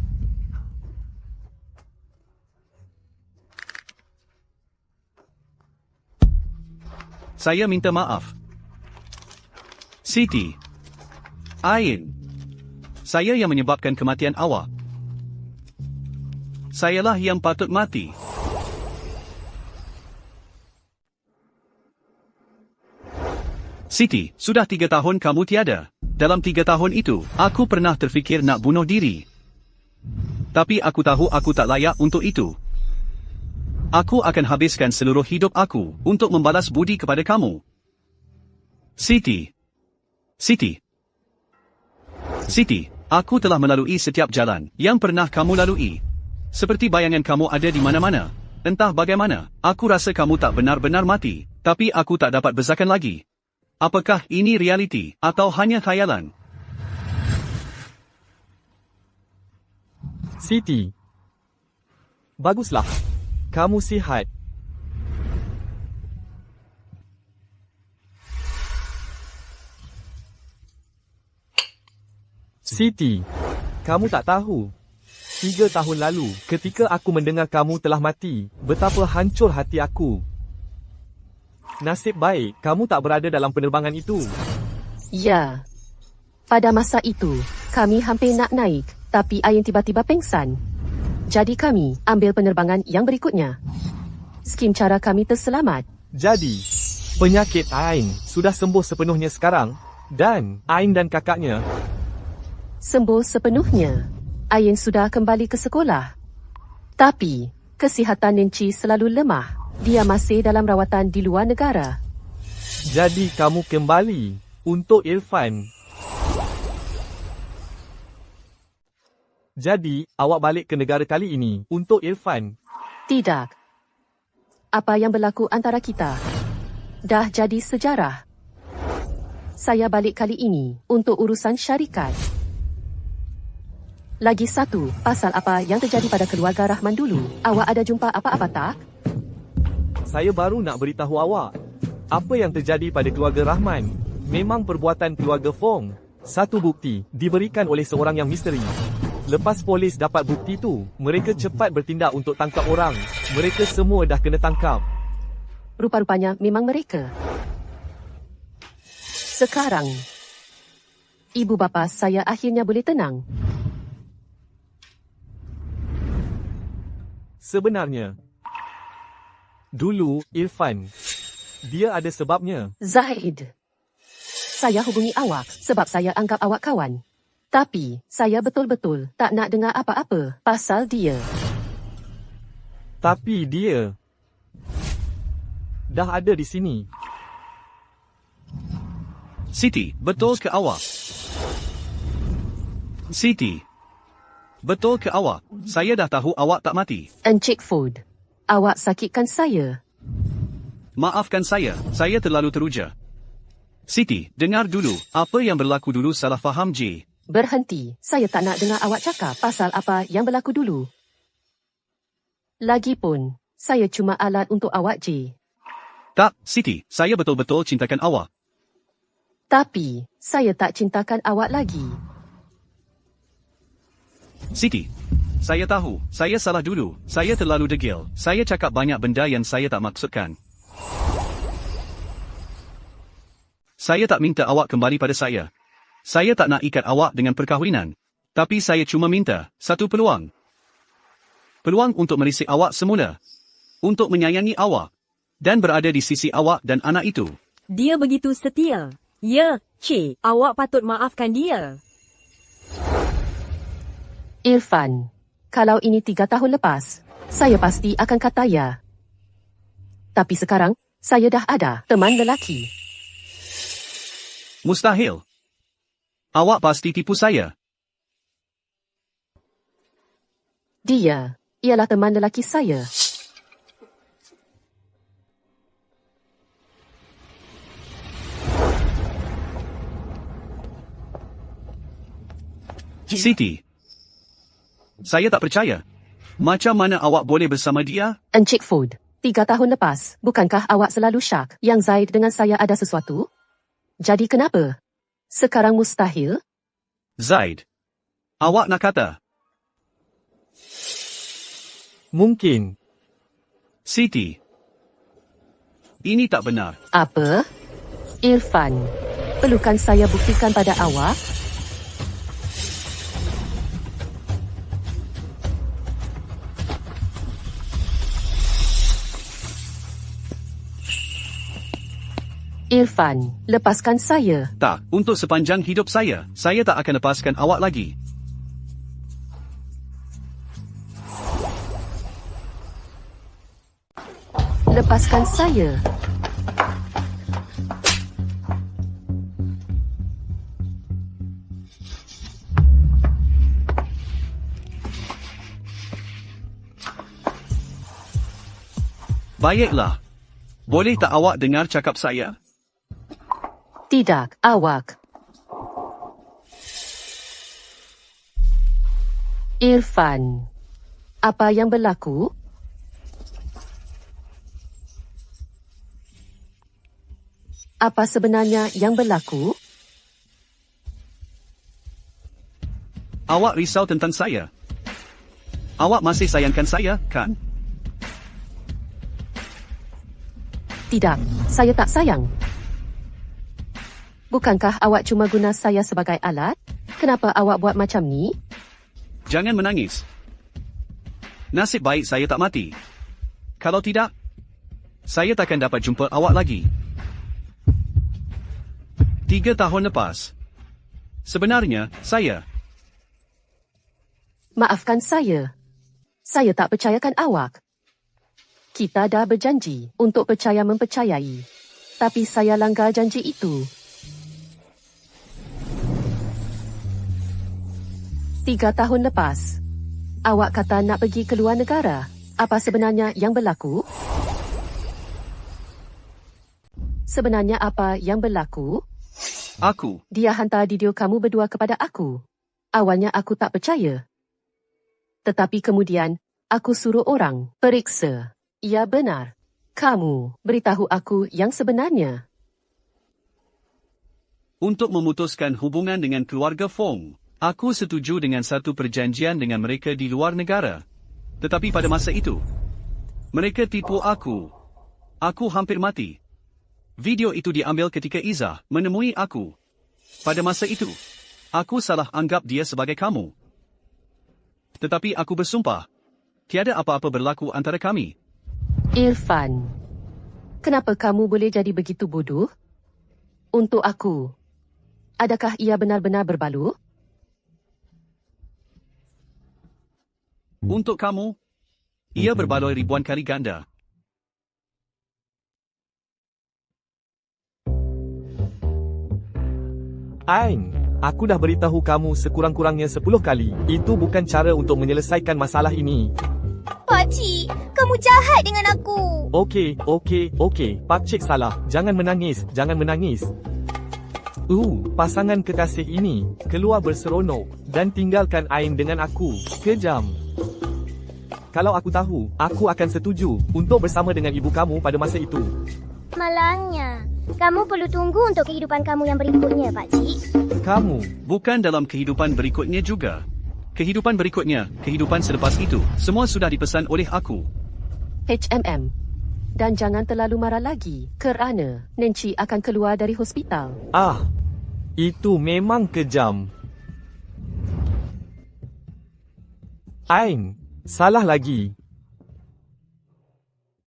Saya minta maaf. Siti. Ain. Saya yang menyebabkan kematian awak. Sayalah yang patut mati. Siti, sudah 3 tahun kamu tiada. Dalam 3 tahun itu, aku pernah terfikir nak bunuh diri. Tapi aku tahu aku tak layak untuk itu. Aku akan habiskan seluruh hidup aku untuk membalas budi kepada kamu. Siti. Siti. Siti, aku telah melalui setiap jalan yang pernah kamu lalui. Seperti bayangan kamu ada di mana-mana. Entah bagaimana, aku rasa kamu tak benar-benar mati, tapi aku tak dapat bezakan lagi. Apakah ini realiti atau hanya khayalan? Siti. Baguslah. Kamu sihat. Siti, kamu tak tahu. 3 tahun lalu, ketika aku mendengar kamu telah mati, betapa hancur hati aku. Nasib baik, kamu tak berada dalam penerbangan itu. Ya. Pada masa itu, kami hampir nak naik, tapi Ain tiba-tiba pengsan. Jadi kami ambil penerbangan yang berikutnya. Skim cara kami terselamat. Jadi, penyakit Ain sudah sembuh sepenuhnya sekarang, dan Ain dan kakaknya Sembuh sepenuhnya. Ain sudah kembali ke sekolah. Tapi, kesihatan Nenci selalu lemah. Dia masih dalam rawatan di luar negara. Jadi kamu kembali untuk Irfan. Jadi, awak balik ke negara kali ini untuk Irfan. Tidak. Apa yang berlaku antara kita dah jadi sejarah. Saya balik kali ini untuk urusan syarikat. Lagi satu, pasal apa yang terjadi pada keluarga Rahman dulu. Awak ada jumpa apa-apa tak? Saya baru nak beritahu awak. Apa yang terjadi pada keluarga Rahman memang perbuatan keluarga Fong. Satu bukti diberikan oleh seorang yang misteri. Lepas polis dapat bukti tu, mereka cepat bertindak untuk tangkap orang. Mereka semua dah kena tangkap. Rupa-rupanya memang mereka. Sekarang, ibu bapa saya akhirnya boleh tenang. Sebenarnya, dulu Irfan, dia ada sebabnya. Zahid, saya hubungi awak sebab saya anggap awak kawan. Tapi, saya betul-betul tak nak dengar apa-apa pasal dia. Tapi dia dah ada di sini. Siti, betul ke awak? Siti. Betul ke awak? Saya dah tahu awak tak mati. Encik Ford, awak sakitkan saya. Maafkan saya terlalu teruja. Siti, dengar dulu, apa yang berlaku dulu salah faham J. Berhenti, saya tak nak dengar awak cakap pasal apa yang berlaku dulu. Lagipun, saya cuma alat untuk awak J. Tak, Siti, saya betul-betul cintakan awak. Tapi, saya tak cintakan awak lagi. Siti, saya tahu, saya salah dulu, saya terlalu degil, saya cakap banyak benda yang saya tak maksudkan. Saya tak minta awak kembali pada saya. Saya tak nak ikat awak dengan perkahwinan. Tapi saya cuma minta satu peluang. Peluang untuk merisik awak semula. untuk menyayangi awak dan berada di sisi awak dan anak itu. Dia begitu setia. Ya, Cik, awak patut maafkan dia. Irfan, kalau ini 3 tahun lepas, saya pasti akan kata ya. Tapi sekarang, saya dah ada teman lelaki. Mustahil. Awak pasti tipu saya. Dia ialah teman lelaki saya. Siti. Saya tak percaya. Macam mana awak boleh bersama dia? Encik Food, 3 tahun lepas, bukankah awak selalu syak yang Zaid dengan saya ada sesuatu? Jadi kenapa? Sekarang mustahil? Zaid. Awak nak kata? Mungkin. Siti. Ini tak benar. Apa? Irfan, perlukan saya buktikan pada awak? Irfan, lepaskan saya. Tak, untuk sepanjang hidup saya tak akan lepaskan awak lagi. Lepaskan saya. Baiklah. Boleh tak awak dengar cakap saya? Tidak, awak. Irfan, apa yang berlaku? Apa sebenarnya yang berlaku? Awak risau tentang saya. Awak masih sayangkan saya, kan? Tidak, saya tak sayang. Bukankah awak cuma guna saya sebagai alat? Kenapa awak buat macam ni? Jangan menangis. Nasib baik saya tak mati. Kalau tidak, saya takkan dapat jumpa awak lagi. 3 tahun lepas. Sebenarnya, saya... Maafkan saya. Saya tak percayakan awak. Kita dah berjanji untuk percaya mempercayai. Tapi saya langgar janji itu. 3 tahun lepas. Awak kata nak pergi ke luar negara. Apa sebenarnya yang berlaku? Sebenarnya apa yang berlaku? Aku. Dia hantar video kamu berdua kepada aku. Awalnya aku tak percaya. Tetapi kemudian, aku suruh orang periksa. Ya benar. Kamu beritahu aku yang sebenarnya. Untuk memutuskan hubungan dengan keluarga Fong, aku setuju dengan satu perjanjian dengan mereka di luar negara. Tetapi pada masa itu, mereka tipu aku. Aku hampir mati. Video itu diambil ketika Izzah menemui aku. Pada masa itu, aku salah anggap dia sebagai kamu. Tetapi aku bersumpah, tiada apa-apa berlaku antara kami. Irfan, kenapa kamu boleh jadi begitu bodoh? Untuk aku, adakah ia benar-benar berbaloi? Untuk kamu, ia berbaloi ribuan kali ganda. Ain, aku dah beritahu kamu sekurang-kurangnya 10 kali. Itu bukan cara untuk menyelesaikan masalah ini. Pakcik, kamu jahat dengan aku. Okey. Pakcik salah. Jangan menangis, jangan menangis. Pasangan kekasih ini keluar berseronok dan tinggalkan Ain dengan aku. Kejam. Kalau aku tahu, aku akan setuju untuk bersama dengan ibu kamu pada masa itu. Malangnya, kamu perlu tunggu untuk kehidupan kamu yang berikutnya, Pakcik. Kamu, Bukan dalam kehidupan berikutnya juga. Kehidupan berikutnya, kehidupan selepas itu, semua sudah dipesan oleh aku. HMM. Dan jangan terlalu marah lagi kerana Nenci akan keluar dari hospital. itu memang kejam. Ain, salah lagi.